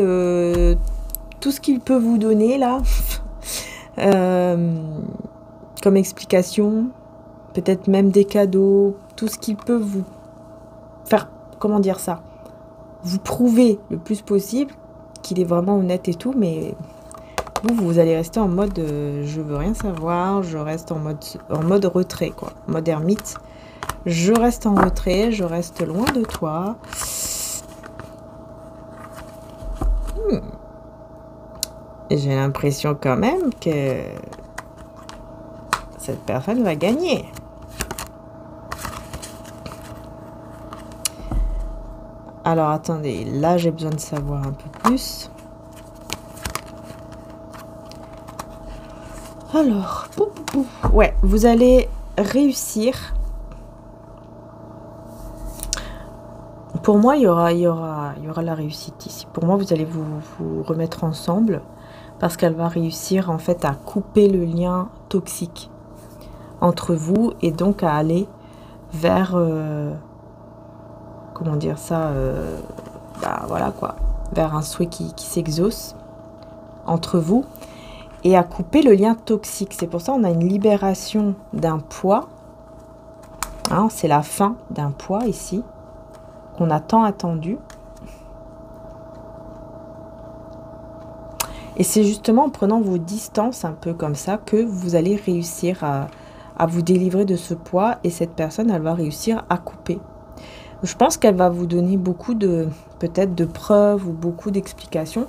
tout ce qu'il peut vous donner, là, comme explication, peut-être même des cadeaux, tout ce qu'il peut vous faire, comment dire ça, vous prouver le plus possible qu'il est vraiment honnête et tout, mais vous allez rester en mode je veux rien savoir, je reste en mode retrait, quoi, en mode ermite. Je reste en retrait, je reste loin de toi. Et j'ai l'impression quand même que cette personne va gagner. Alors, attendez, là, j'ai besoin de savoir un peu plus. Alors, ouais, vous allez réussir. Pour moi, il y aura la réussite ici. Pour moi, vous allez vous remettre ensemble parce qu'elle va réussir, en fait, à couper le lien toxique entre vous et donc à aller vers... comment dire ça, voilà quoi, vers un souhait qui s'exauce entre vous et à couper le lien toxique. C'est pour ça qu'on a une libération d'un poids, hein, c'est la fin d'un poids ici, qu'on a tant attendu. Et c'est justement en prenant vos distances un peu comme ça que vous allez réussir à vous délivrer de ce poids et cette personne, elle va réussir à couper. Je pense qu'elle va vous donner beaucoup peut-être de preuves ou beaucoup d'explications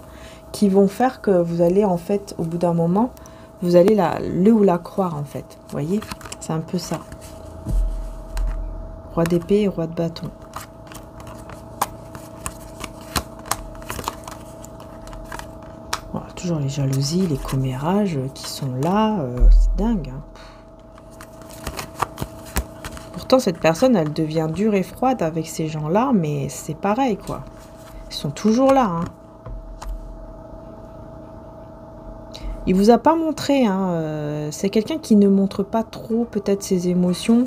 qui vont faire que vous allez en fait, au bout d'un moment, vous allez la croire en fait. Vous voyez, c'est un peu ça. Roi d'épée et roi de bâton. Voilà, toujours les jalousies, les commérages qui sont là, c'est dingue. Hein. Pourtant, cette personne, elle devient dure et froide avec ces gens-là, mais c'est pareil, quoi. Ils sont toujours là, hein. Il vous a pas montré, hein. C'est quelqu'un qui ne montre pas trop, peut-être, ses émotions.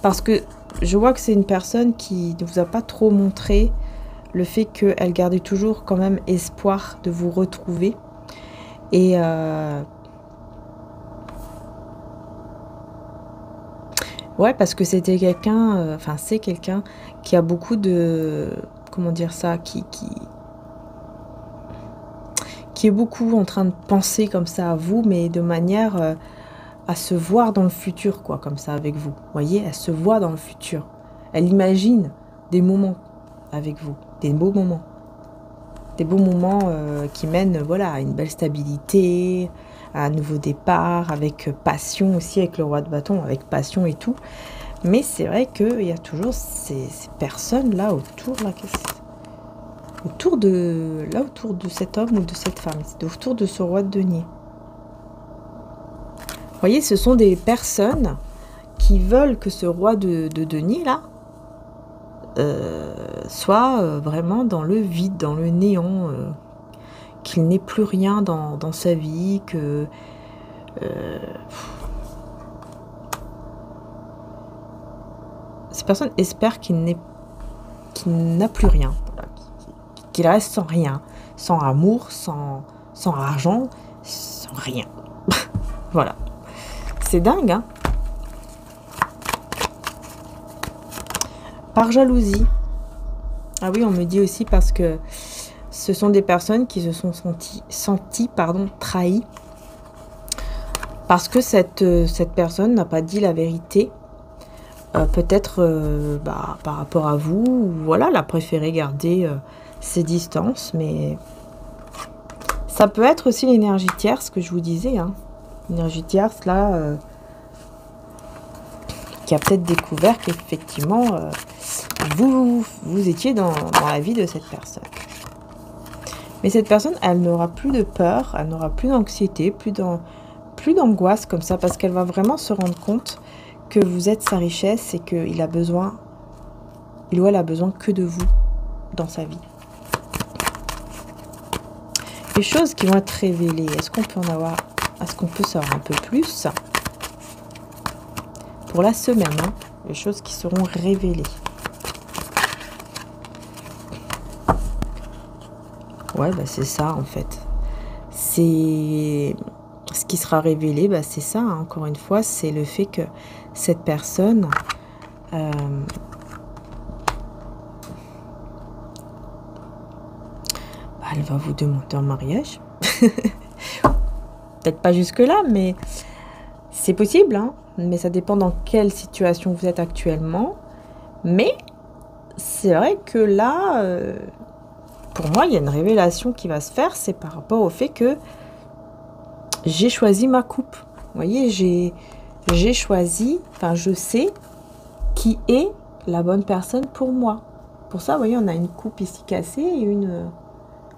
Parce que je vois que c'est une personne qui ne vous a pas trop montré le fait qu'elle gardait toujours quand même espoir de vous retrouver. Et... ouais, parce que c'était quelqu'un, enfin c'est quelqu'un qui a beaucoup de, comment dire ça, qui est beaucoup en train de penser comme ça à vous, mais de manière à se voir dans le futur, quoi, comme ça avec vous. Vous voyez, elle se voit dans le futur. Elle imagine des moments avec vous, des beaux moments. Des beaux moments qui mènent, voilà, à une belle stabilité, à un nouveau départ, avec passion aussi, avec le roi de bâton, avec passion et tout. Mais c'est vrai qu'il y a toujours ces personnes-là autour, là, autour de cet homme ou de cette femme, autour de ce roi de denier. Vous voyez, ce sont des personnes qui veulent que ce roi de denier, là, soit vraiment dans le vide, dans le néant, qu'il n'ait plus rien dans sa vie, que ces personnes espèrent qu'il n'a plus rien, voilà, qu'il reste sans rien, sans amour, sans argent, sans rien. Voilà, c'est dingue, hein. Par jalousie. Ah oui, on me dit aussi parce que ce sont des personnes qui se sont senties trahies. Parce que cette personne n'a pas dit la vérité. Peut-être par rapport à vous. Ou voilà, elle a préféré garder ses distances. Mais ça peut être aussi l'énergie tierce que je vous disais. Hein. L'énergie tierce, là, qui a peut-être découvert qu'effectivement... vous étiez dans la vie de cette personne. Mais cette personne, elle n'aura plus de peur, elle n'aura plus d'anxiété, plus d'angoisse comme ça, parce qu'elle va vraiment se rendre compte que vous êtes sa richesse et qu'il a besoin, il ou elle a besoin que de vous dans sa vie. Les choses qui vont être révélées, est-ce qu'on peut savoir un peu plus pour la semaine, hein, les choses qui seront révélées. Ouais, bah c'est ça en fait. C'est ce qui sera révélé, bah c'est ça, hein, encore une fois, c'est le fait que cette personne elle va vous demander en mariage. Peut-être pas jusque-là, mais c'est possible, hein. Mais ça dépend dans quelle situation vous êtes actuellement. Mais c'est vrai que là, pour moi, il y a une révélation qui va se faire, c'est par rapport au fait que j'ai choisi ma coupe. Vous voyez, j'ai choisi, enfin je sais qui est la bonne personne pour moi. Pour ça, vous voyez, on a une coupe ici cassée et une...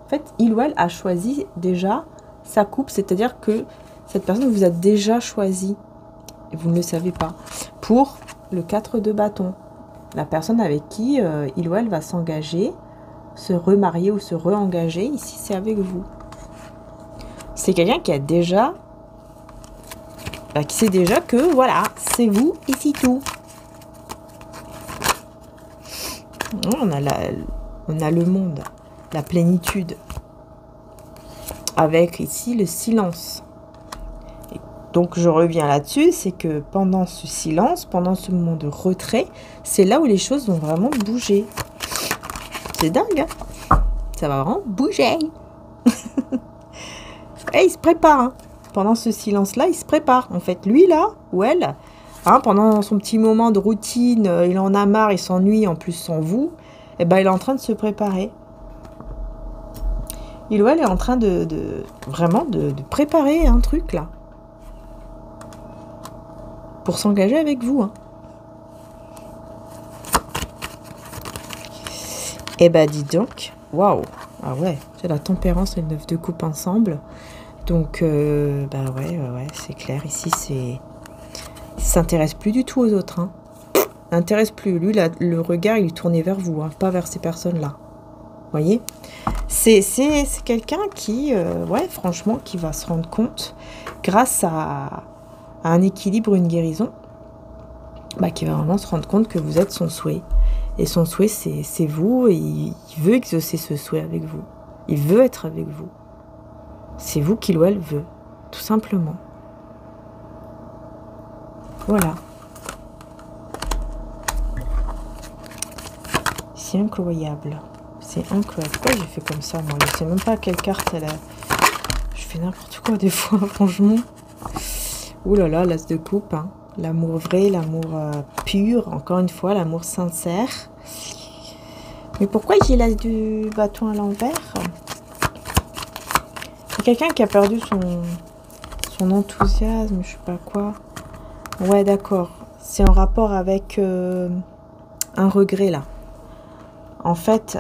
En fait, il ou elle a choisi déjà sa coupe, c'est-à-dire que cette personne vous a déjà choisi, et vous ne le savez pas, pour le 4 de bâton. La personne avec qui il ou elle va s'engager, se remarier ou se re-engager, ici c'est avec vous. C'est quelqu'un qui a déjà... qui sait déjà que, voilà, c'est vous, ici tout. On a le monde, la plénitude. Avec ici le silence. Et donc je reviens là-dessus, c'est que pendant ce silence, pendant ce moment de retrait, c'est là où les choses vont vraiment bouger. C'est dingue, hein? Ça va vraiment bouger. Et il se prépare, hein. Pendant ce silence-là, il se prépare. En fait, lui là, ou elle, hein, pendant son petit moment de routine, il en a marre, il s'ennuie en plus sans vous, et ben il est en train de se préparer. Il ou elle est en train vraiment de préparer un truc là. Pour s'engager avec vous, hein. Eh ben dis donc, waouh, ah ouais, c'est la tempérance et le 9 de coupe ensemble. Donc, bah ouais, c'est clair, ici il s'intéresse plus du tout aux autres, hein. Il n'intéresse plus, lui, le regard il est tourné vers vous, hein, pas vers ces personnes-là. Vous voyez? C'est quelqu'un qui, ouais, franchement, qui va se rendre compte, grâce à un équilibre, une guérison, bah, qui va vraiment se rendre compte que vous êtes son souhait. Et son souhait, c'est vous, et il veut exaucer ce souhait avec vous. Il veut être avec vous. C'est vous qu'il ou elle veut, tout simplement. Voilà. C'est incroyable. C'est incroyable. Pourquoi j'ai fait comme ça, moi? Je sais même pas quelle carte elle a... Je fais n'importe quoi des fois, franchement. Ouh là là, l'as de coupe, hein. L'amour vrai, l'amour pur, encore une fois, l'amour sincère. Mais pourquoi j'ai l'as du bâton à l'envers? C'est quelqu'un qui a perdu son enthousiasme, je sais pas quoi. Ouais, d'accord. C'est en rapport avec un regret, là. En fait,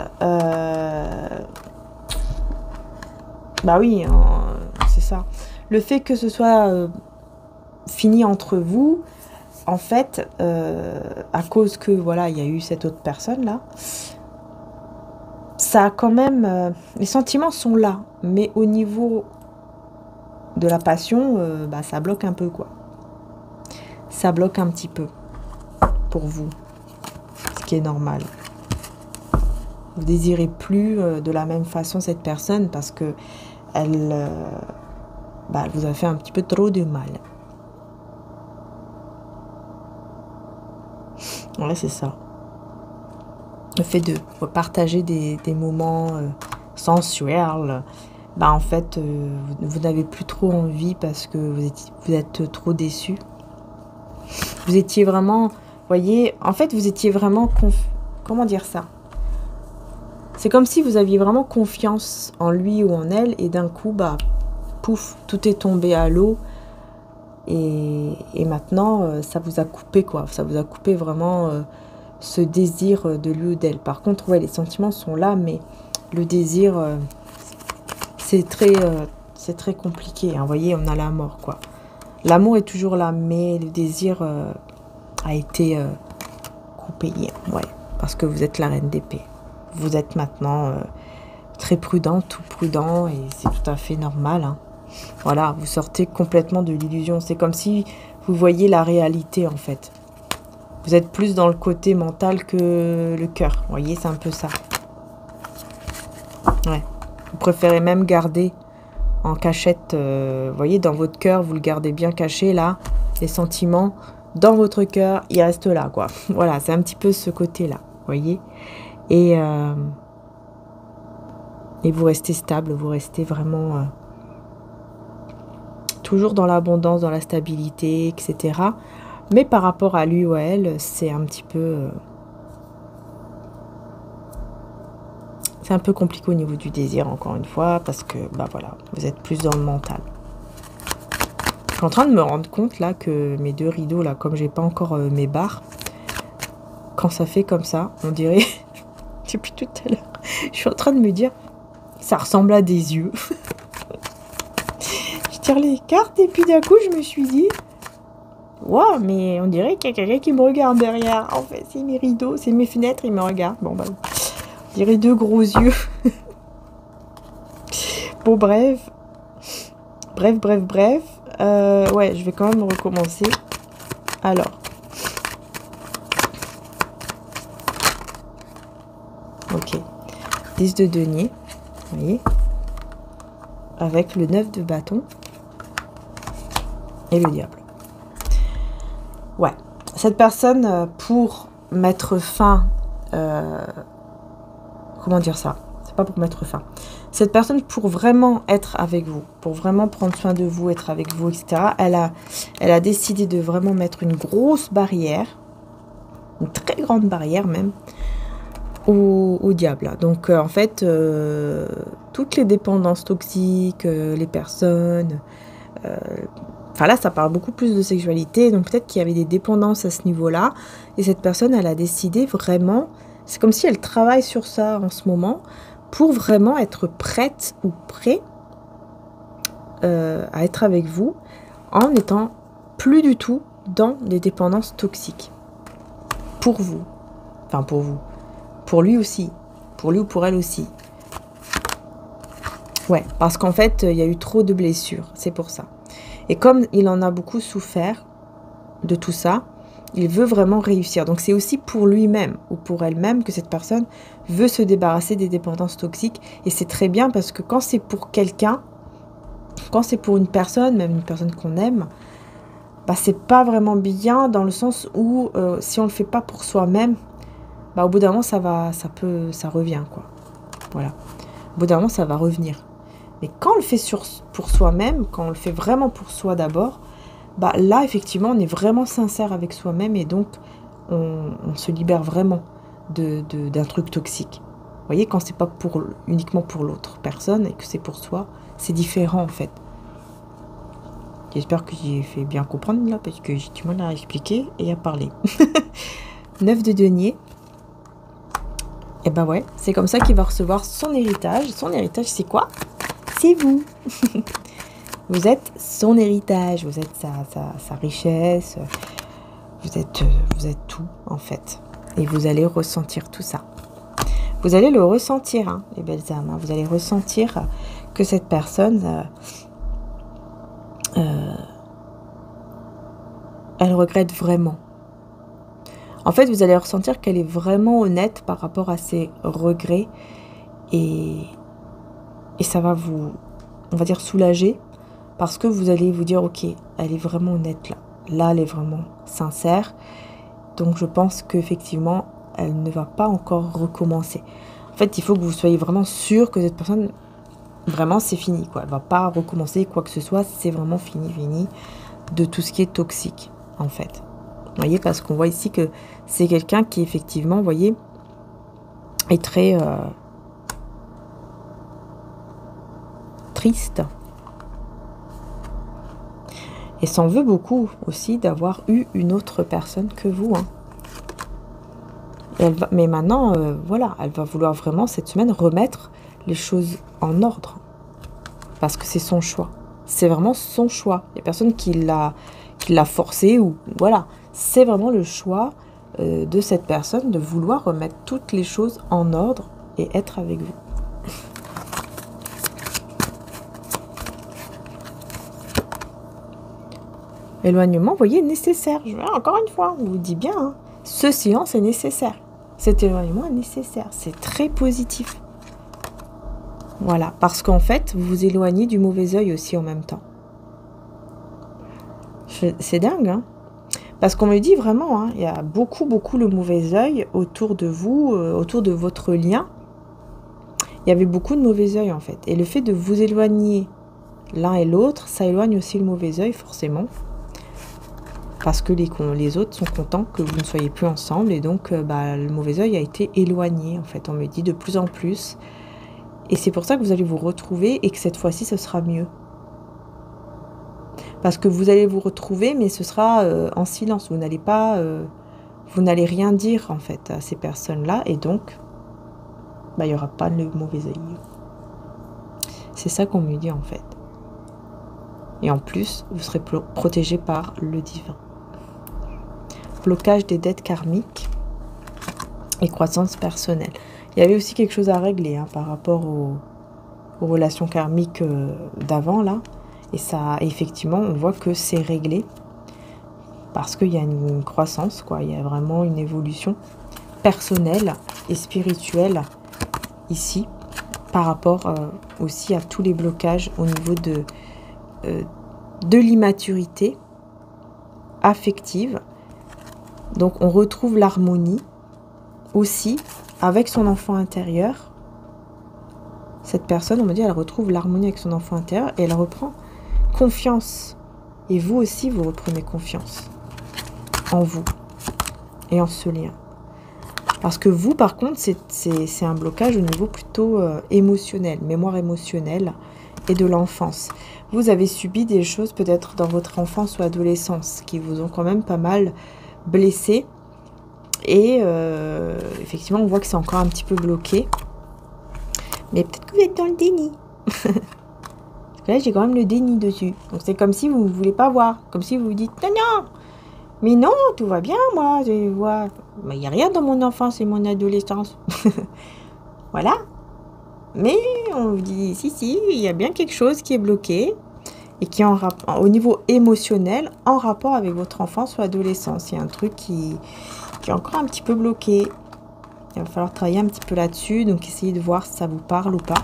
bah oui, c'est ça. Le fait que ce soit fini entre vous, en fait, à cause que, voilà, il y a eu cette autre personne-là, ça a quand même... les sentiments sont là, mais au niveau de la passion, bah, ça bloque un peu, quoi. Ça bloque un petit peu pour vous, ce qui est normal. Vous désirez plus de la même façon cette personne parce que elle vous a fait un petit peu trop de mal. Ouais, c'est ça. Le fait de partager des moments sensuels, bah en fait, vous n'avez plus trop envie parce que vous êtes trop déçus. Vous étiez vraiment, voyez, en fait, vous étiez vraiment, comment dire ça? C'est comme si vous aviez vraiment confiance en lui ou en elle et d'un coup, bah, pouf, tout est tombé à l'eau et maintenant, ça vous a coupé, quoi. Ça vous a coupé vraiment ce désir de lui ou d'elle. Par contre, ouais, les sentiments sont là, mais le désir, c'est très compliqué, hein. Vous voyez, on a la mort, quoi. L'amour est toujours là, mais le désir a été coupé, ouais, parce que vous êtes la reine d'épée. Vous êtes maintenant très prudent, tout prudent, et c'est tout à fait normal, hein. Voilà, vous sortez complètement de l'illusion. C'est comme si vous voyez la réalité, en fait. Vous êtes plus dans le côté mental que le cœur. Vous voyez, c'est un peu ça. Ouais. Vous préférez même garder en cachette, vous voyez, dans votre cœur, vous le gardez bien caché, là. Les sentiments, dans votre cœur, ils restent là, quoi. Voilà, c'est un petit peu ce côté-là, vous voyez. Et Et vous restez stable, vous restez vraiment toujours dans l'abondance, dans la stabilité, etc. Mais par rapport à lui ou à elle, c'est un petit peu... c'est un peu compliqué au niveau du désir, encore une fois, parce que, bah voilà, vous êtes plus dans le mental. Je suis en train de me rendre compte, là, que mes deux rideaux, là, comme j'ai pas encore mes barres, quand ça fait comme ça, on dirait... depuis tout à l'heure, je suis en train de me dire, ça ressemble à des yeux. Je tire les cartes et puis d'un coup, je me suis dit, waouh, mais on dirait qu'il y a quelqu'un qui me regarde derrière. En fait, c'est mes rideaux, c'est mes fenêtres, ils me regardent. Bon, bah, on dirait deux gros yeux. Bon, bref. Bref. Ouais, je vais quand même recommencer. Alors. Ok. 10 de denier. Vous voyez. Avec le 9 de bâton. Et le diable. Ouais. Cette personne, pour mettre fin... comment dire ça? C'est pas pour mettre fin. Cette personne, pour vraiment être avec vous, pour vraiment prendre soin de vous, être avec vous, etc., elle a décidé de vraiment mettre une grosse barrière, une très grande barrière même, au diable. Donc, en fait, toutes les dépendances toxiques, les personnes... enfin là, ça parle beaucoup plus de sexualité, donc peut-être qu'il y avait des dépendances à ce niveau-là, et cette personne, elle a décidé vraiment... C'est comme si elle travaille sur ça en ce moment, pour vraiment être prête ou prêt à être avec vous en n'étant plus du tout dans des dépendances toxiques. Pour vous. Enfin, pour vous. Pour lui aussi. Pour lui ou pour elle aussi. Ouais, parce qu'en fait, il y a eu trop de blessures. C'est pour ça. Et comme il en a beaucoup souffert de tout ça, il veut vraiment réussir. Donc c'est aussi pour lui-même ou pour elle-même que cette personne veut se débarrasser des dépendances toxiques. Et c'est très bien parce que quand c'est pour quelqu'un, quand c'est pour une personne, même une personne qu'on aime, bah c'est pas vraiment bien dans le sens où si on le fait pas pour soi-même, bah au bout d'un moment ça revient quoi. Voilà. Au bout d'un moment ça va revenir. Mais quand on le fait pour soi-même, quand on le fait vraiment pour soi d'abord, bah là, effectivement, on est vraiment sincère avec soi-même et donc on se libère vraiment d'un truc toxique. Vous voyez, quand c'est pas uniquement pour l'autre personne et que c'est pour soi, c'est différent en fait. J'espère que j'ai fait bien comprendre là parce que j'ai du mal à expliquer et à parler. 9 de denier. Et ben ouais, c'est comme ça qu'il va recevoir son héritage. Son héritage, c'est quoi? C'est vous. Vous êtes son héritage, vous êtes sa richesse, vous êtes tout en fait. Et vous allez ressentir tout ça. Vous allez le ressentir, hein, les belles âmes. Hein. Vous allez ressentir que cette personne, elle regrette vraiment. En fait, vous allez ressentir qu'elle est vraiment honnête par rapport à ses regrets. Et ça va vous, on va dire, soulager. Parce que vous allez vous dire, ok, elle est vraiment honnête là. Là, elle est vraiment sincère. Donc, je pense qu'effectivement, elle ne va pas encore recommencer. En fait, il faut que vous soyez vraiment sûr que cette personne, vraiment, c'est fini, quoi. Elle ne va pas recommencer quoi que ce soit. C'est vraiment fini de tout ce qui est toxique, en fait. Vous voyez, parce qu'on voit ici que c'est quelqu'un qui, effectivement, vous voyez, est très triste. Et s'en veut beaucoup aussi d'avoir eu une autre personne que vous. Hein. Mais maintenant, voilà, elle va vouloir vraiment cette semaine remettre les choses en ordre. Parce que c'est son choix. C'est vraiment son choix. Il n'y a personne qui l'a forcé ou voilà. C'est vraiment le choix de cette personne de vouloir remettre toutes les choses en ordre et être avec vous. Éloignement, vous voyez, nécessaire. Encore une fois, on vous dit bien, hein, ce silence est nécessaire. Cet éloignement est nécessaire. C'est très positif. Voilà, parce qu'en fait, vous vous éloignez du mauvais œil aussi en même temps. C'est dingue, hein. Parce qu'on me dit vraiment, hein, il y a beaucoup le mauvais œil autour de vous, autour de votre lien. il y avait beaucoup de mauvais œil en fait. Et le fait de vous éloigner l'un et l'autre, ça éloigne aussi le mauvais œil forcément. Parce que les autres sont contents que vous ne soyez plus ensemble. Et donc le mauvais œil a été éloigné en fait. On me dit de plus en plus. Et c'est pour ça que vous allez vous retrouver et que cette fois-ci ce sera mieux. Parce que vous allez vous retrouver, mais ce sera en silence. Vous n'allez rien dire en fait à ces personnes-là. Et donc, il n'y aura pas le mauvais œil. C'est ça qu'on me dit en fait. Et en plus, vous serez protégé par le divin. Blocage des dettes karmiques et croissance personnelle. Il y avait aussi quelque chose à régler par rapport aux relations karmiques d'avant là. Et ça, effectivement, on voit que c'est réglé parce qu'il y a une croissance, quoi. Il y a vraiment une évolution personnelle et spirituelle ici par rapport aussi à tous les blocages au niveau de l'immaturité affective. Donc, on retrouve l'harmonie aussi avec son enfant intérieur. Cette personne, on me dit, elle retrouve l'harmonie avec son enfant intérieur et elle reprend confiance. Et vous aussi, vous reprenez confiance en vous et en ce lien. Parce que vous, par contre, c'est un blocage au niveau plutôt émotionnel, mémoire émotionnelle et de l'enfance. Vous avez subi des choses peut-être dans votre enfance ou adolescence qui vous ont quand même pas mal blessé. Et effectivement, on voit que c'est encore un petit peu bloqué. Mais peut-être que vous êtes dans le déni. Parce que là, j'ai quand même le déni dessus. Donc, c'est comme si vous ne voulez pas voir. Comme si vous vous dites, non, non. Mais non, tout va bien, moi. Je vois. Il n'y a rien dans mon enfance et mon adolescence. Voilà. Mais on vous dit, si, il y a bien quelque chose qui est bloqué. Et qui est au niveau émotionnel, en rapport avec votre enfance ou adolescence. Il y a un truc qui est encore un petit peu bloqué. Il va falloir travailler un petit peu là-dessus. Donc, essayez de voir si ça vous parle ou pas.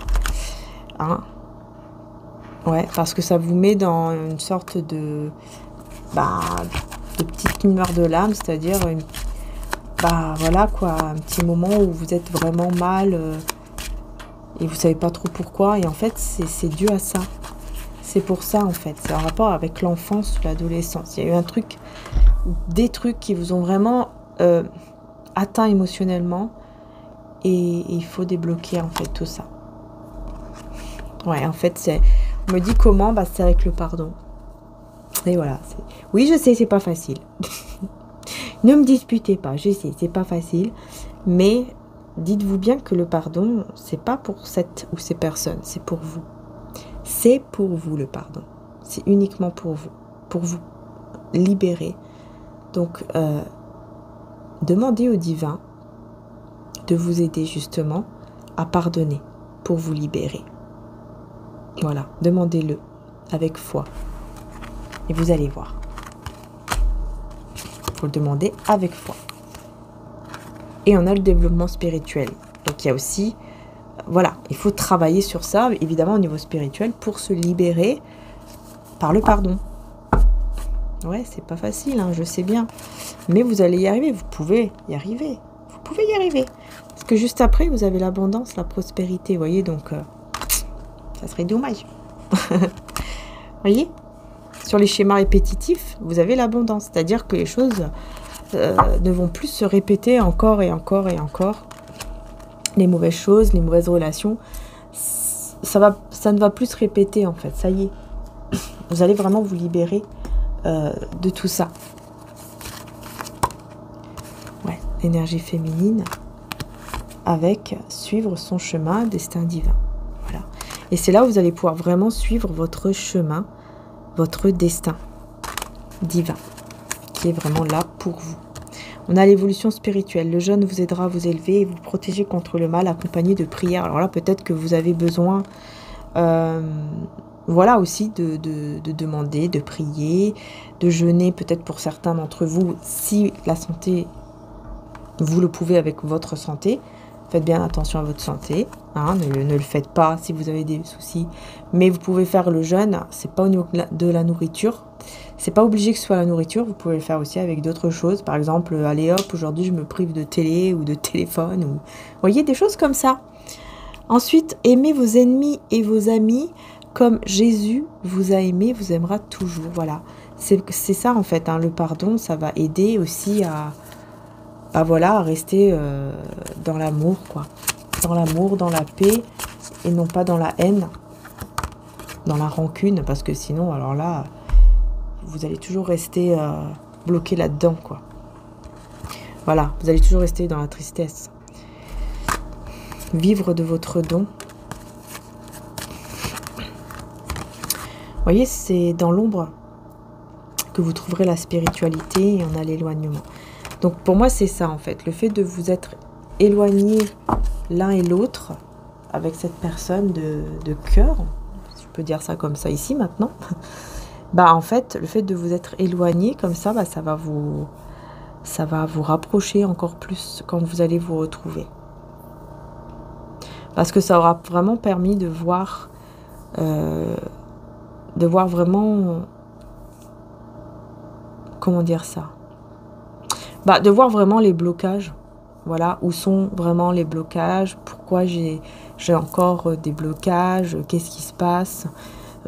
Ouais, parce que ça vous met dans une sorte de petite humeur de l'âme. C'est-à-dire, voilà quoi, un petit moment où vous êtes vraiment mal et vous savez pas trop pourquoi. Et en fait, c'est dû à ça. C'est pour ça, en fait. C'est en rapport avec l'enfance ou l'adolescence. Il y a eu des trucs qui vous ont vraiment atteint émotionnellement. Et il faut débloquer, en fait, tout ça. Ouais, en fait, on me dit comment, c'est avec le pardon. Et voilà. Oui, je sais, c'est pas facile. Ne me disputez pas, je sais, c'est pas facile. Mais dites-vous bien que le pardon, c'est pas pour cette ou ces personnes, c'est pour vous. C'est pour vous le pardon. C'est uniquement pour vous libérer. Donc, demandez au divin de vous aider justement à pardonner pour vous libérer. Voilà, demandez-le avec foi. Et vous allez voir. Il faut le demander avec foi. Et on a le développement spirituel. Donc il y a aussi, voilà, il faut travailler sur ça, évidemment au niveau spirituel, pour se libérer par le pardon. Ouais, c'est pas facile, je sais bien. Mais vous allez y arriver, vous pouvez y arriver. Vous pouvez y arriver. Parce que juste après, vous avez l'abondance, la prospérité, vous voyez, donc ça serait dommage. Vous voyez ? Sur les schémas répétitifs, vous avez l'abondance. C'est-à-dire que les choses ne vont plus se répéter encore et encore et encore. Les mauvaises choses, les mauvaises relations, ça ne va plus se répéter en fait. Ça y est. Vous allez vraiment vous libérer de tout ça. Ouais, énergie féminine avec suivre son chemin, destin divin. Voilà. Et c'est là où vous allez pouvoir vraiment suivre votre chemin, votre destin divin, qui est vraiment là pour vous. On a l'évolution spirituelle. Le jeûne vous aidera à vous élever et vous protéger contre le mal, accompagné de prières. Alors là, peut-être que vous avez besoin, voilà aussi, de demander, de prier, de jeûner, peut-être pour certains d'entre vous, si la santé, vous le pouvez avec votre santé. Faites bien attention à votre santé, ne le faites pas si vous avez des soucis. Mais vous pouvez faire le jeûne, c'est pas au niveau de la nourriture. C'est pas obligé que ce soit la nourriture, vous pouvez le faire aussi avec d'autres choses. Par exemple, allez hop, aujourd'hui je me prive de télé ou de téléphone. Vous voyez, des choses comme ça. Ensuite, aimez vos ennemis et vos amis comme Jésus vous a aimé, vous aimera toujours. Voilà, c'est ça en fait, hein. Le pardon, ça va aider aussi voilà, à rester dans l'amour, quoi. Dans l'amour, dans la paix, et non pas dans la haine, dans la rancune, parce que sinon, alors là, vous allez toujours rester bloqué là-dedans, quoi. Voilà, vous allez toujours rester dans la tristesse. Vivre de votre don. Vous voyez, c'est dans l'ombre que vous trouverez la spiritualité et on a l'éloignement. Donc pour moi, c'est ça en fait. Le fait de vous être éloigné l'un et l'autre avec cette personne de cœur, si je peux dire ça comme ça ici maintenant, bah en fait, le fait de vous être éloigné comme ça, bah, ça va vous rapprocher encore plus quand vous allez vous retrouver. Parce que ça aura vraiment permis de voir vraiment, comment dire ça, bah, de voir vraiment les blocages, voilà, où sont vraiment les blocages, pourquoi j'ai encore des blocages, qu'est-ce qui se passe,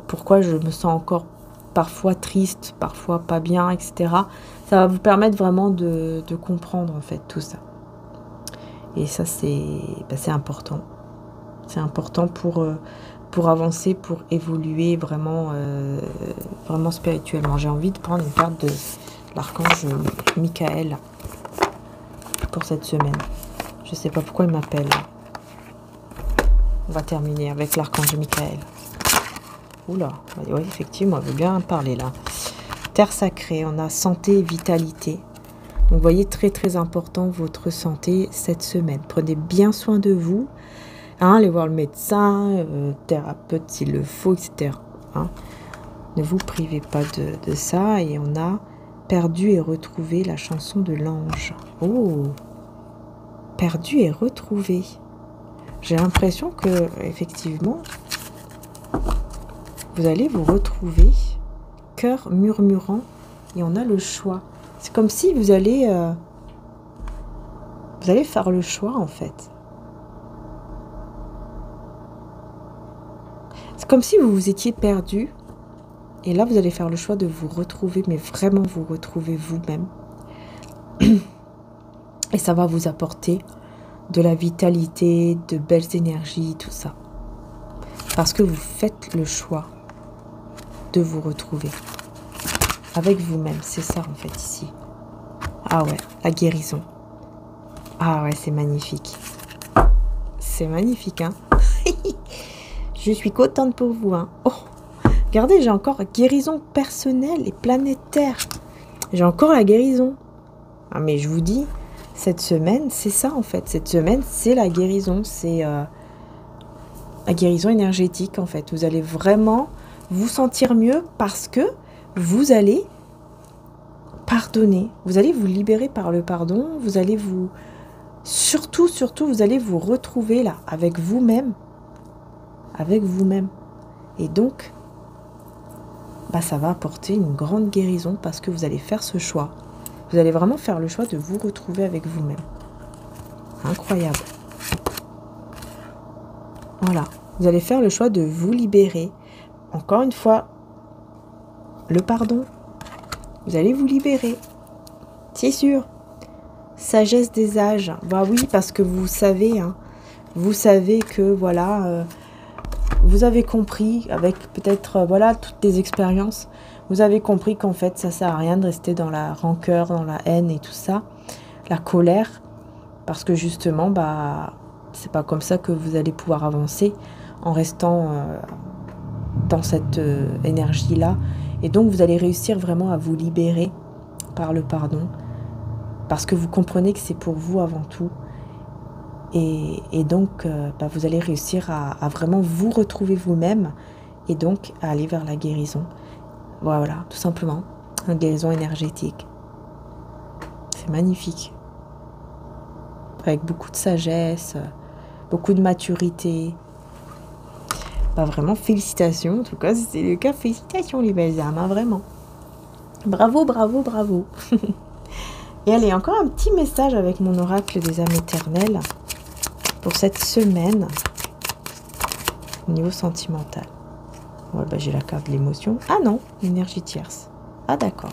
pourquoi je me sens encore parfois triste, parfois pas bien, etc. Ça va vous permettre vraiment de comprendre en fait tout ça. Et ça c'est important. C'est important pour avancer, pour évoluer vraiment, vraiment spirituellement. J'ai envie de prendre une carte de l'archange Michael pour cette semaine. Je ne sais pas pourquoi il m'appelle. On va terminer avec l'archange Michael. Oula, oui, effectivement, il veut bien parler là. Terre sacrée, on a santé et vitalité. Donc, vous voyez, très très important votre santé cette semaine. Prenez bien soin de vous. Hein, allez voir le médecin, thérapeute s'il le faut, etc. Hein. Ne vous privez pas de ça. Et on a perdu et retrouvé la chanson de l'ange. Oh, perdu et retrouvé. J'ai l'impression que effectivement, vous allez vous retrouver, cœur murmurant, et on a le choix. C'est comme si vous allez faire le choix en fait. C'est comme si vous vous étiez perdu. Et là, vous allez faire le choix de vous retrouver, mais vraiment vous retrouver vous-même. Et ça va vous apporter de la vitalité, de belles énergies, tout ça. Parce que vous faites le choix de vous retrouver avec vous-même. C'est ça, en fait, ici. Ah ouais, la guérison. Ah ouais, c'est magnifique. C'est magnifique, hein. Je suis contente pour vous, hein. Oh, regardez, j'ai encore guérison personnelle et planétaire. J'ai encore la guérison. Ah, mais je vous dis, cette semaine, c'est ça, en fait. Cette semaine, c'est la guérison. C'est la guérison énergétique, en fait. Vous allez vraiment vous sentir mieux parce que vous allez pardonner. Vous allez vous libérer par le pardon. Vous allez vous... Surtout, vous allez vous retrouver là, avec vous-même. Avec vous-même. Et donc, bah, ça va apporter une grande guérison parce que vous allez faire ce choix. Vous allez vraiment faire le choix de vous retrouver avec vous-même. Incroyable. Voilà. Vous allez faire le choix de vous libérer. Encore une fois, le pardon. Vous allez vous libérer. C'est sûr. Sagesse des âges. Bah oui, parce que vous savez, hein, vous savez que, voilà... vous avez compris, avec peut-être voilà toutes les expériences, vous avez compris qu'en fait ça sert à rien de rester dans la rancœur, dans la haine et tout ça, la colère, parce que justement bah c'est pas comme ça que vous allez pouvoir avancer en restant dans cette énergie là, et donc vous allez réussir vraiment à vous libérer par le pardon, parce que vous comprenez que c'est pour vous avant tout. Et donc, bah, vous allez réussir à vraiment vous retrouver vous-même et donc à aller vers la guérison. Voilà, tout simplement, une guérison énergétique. C'est magnifique. Avec beaucoup de sagesse, beaucoup de maturité. Bah, vraiment, félicitations. En tout cas, si c'est le cas, félicitations les belles âmes, hein, vraiment. Bravo, bravo, bravo. Et allez, encore un petit message avec mon oracle des âmes éternelles. Pour cette semaine, au niveau sentimental. Ouais, bah, j'ai la carte de l'émotion. Ah non, l'énergie tierce. Ah d'accord.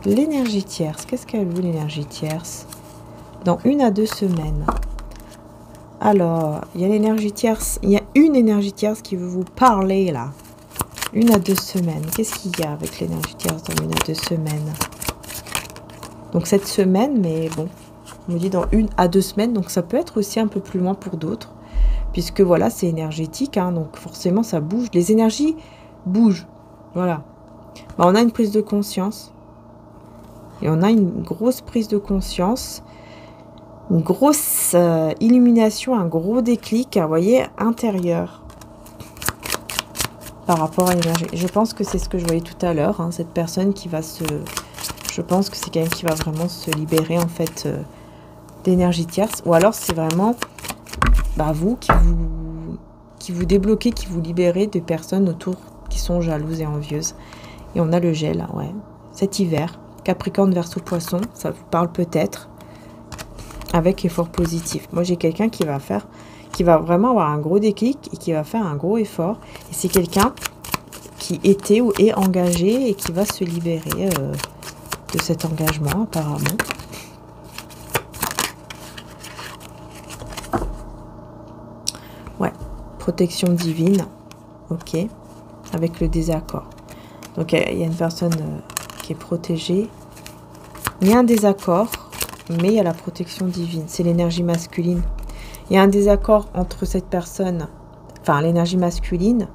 L'énergie tierce, qu'est-ce qu'elle veut l'énergie tierce? Dans 1 à 2 semaines. Alors, il y a l'énergie tierce, il y a une énergie tierce qui veut vous parler là. 1 à 2 semaines. Qu'est-ce qu'il y a avec l'énergie tierce dans 1 à 2 semaines? Donc cette semaine, mais bon, on me dit dans 1 à 2 semaines, donc ça peut être aussi un peu plus loin pour d'autres. Puisque voilà, c'est énergétique, hein, donc forcément ça bouge. Les énergies bougent, voilà. Bah, on a une prise de conscience. Et on a une grosse prise de conscience. Une grosse illumination, un gros déclic, vous voyez, intérieur. Par rapport à l'énergie. Je pense que c'est ce que je voyais tout à l'heure, hein, cette personne qui va se... Je pense que c'est quelqu'un qui va vraiment se libérer, en fait, d'énergie tierce. Ou alors c'est vraiment... Bah, vous qui vous débloquez, qui vous libérez des personnes autour qui sont jalouses et envieuses. Et on a le gel, ouais. Cet hiver, Capricorne, Verseau, Poisson, ça vous parle peut-être, avec effort positif. Moi, j'ai quelqu'un qui va vraiment avoir un gros déclic et qui va faire un gros effort. Et c'est quelqu'un qui était ou est engagé et qui va se libérer de cet engagement, apparemment. Ouais, protection divine, ok, avec le désaccord. Donc il y a une personne qui est protégée. Il y a un désaccord, mais il y a la protection divine. C'est l'énergie masculine. Il y a un désaccord entre cette personne, enfin l'énergie masculine,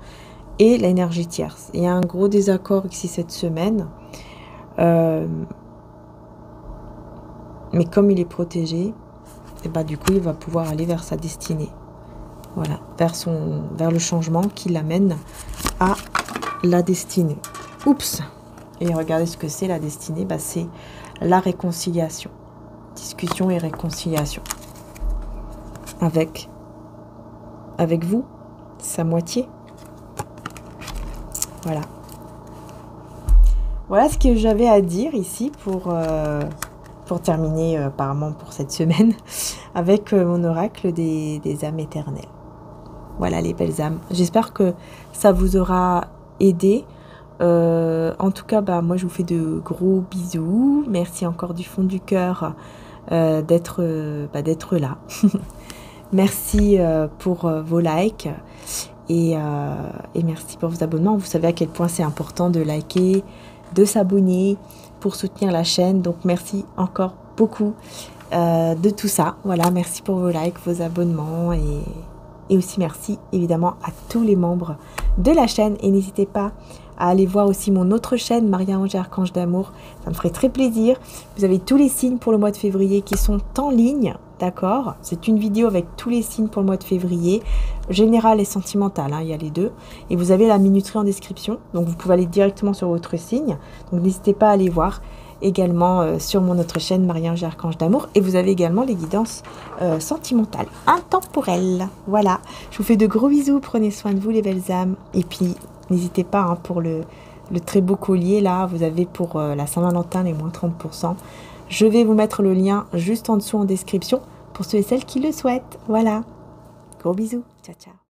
et l'énergie tierce. Il y a un gros désaccord ici cette semaine. Mais comme il est protégé, et bah, du coup il va pouvoir aller vers sa destinée. Voilà, vers le changement qui l'amène à la destinée. Oups! Et regardez ce que c'est la destinée, bah, c'est la réconciliation. Discussion et réconciliation. Avec vous, sa moitié. Voilà. Voilà ce que j'avais à dire ici pour terminer apparemment pour cette semaine avec mon oracle des âmes éternelles. Voilà les belles âmes. J'espère que ça vous aura aidé. En tout cas, bah, moi je vous fais de gros bisous. Merci encore du fond du cœur d'être là. Merci pour vos likes et merci pour vos abonnements. Vous savez à quel point c'est important de liker, de s'abonner pour soutenir la chaîne. Donc merci encore beaucoup de tout ça. Voilà, merci pour vos likes, vos abonnements et aussi merci évidemment à tous les membres de la chaîne. Et n'hésitez pas à aller voir aussi mon autre chaîne, Maria-Ange et Archange d'amour. Ça me ferait très plaisir. Vous avez tous les signes pour le mois de février qui sont en ligne, d'accord? C'est une vidéo avec tous les signes pour le mois de février, général et sentimental, hein, il y a les deux. Et vous avez la minuterie en description, donc vous pouvez aller directement sur votre signe. Donc n'hésitez pas à aller voir également sur mon autre chaîne, Maria-Ange et Archange d'amour. Et vous avez également les guidances sentimentales, intemporelles. Voilà, je vous fais de gros bisous, prenez soin de vous les belles âmes. Et puis n'hésitez pas hein, pour le très beau collier là, vous avez pour la Saint-Valentin les moins 30%. Je vais vous mettre le lien juste en dessous en description pour ceux et celles qui le souhaitent. Voilà, gros bisous, ciao ciao.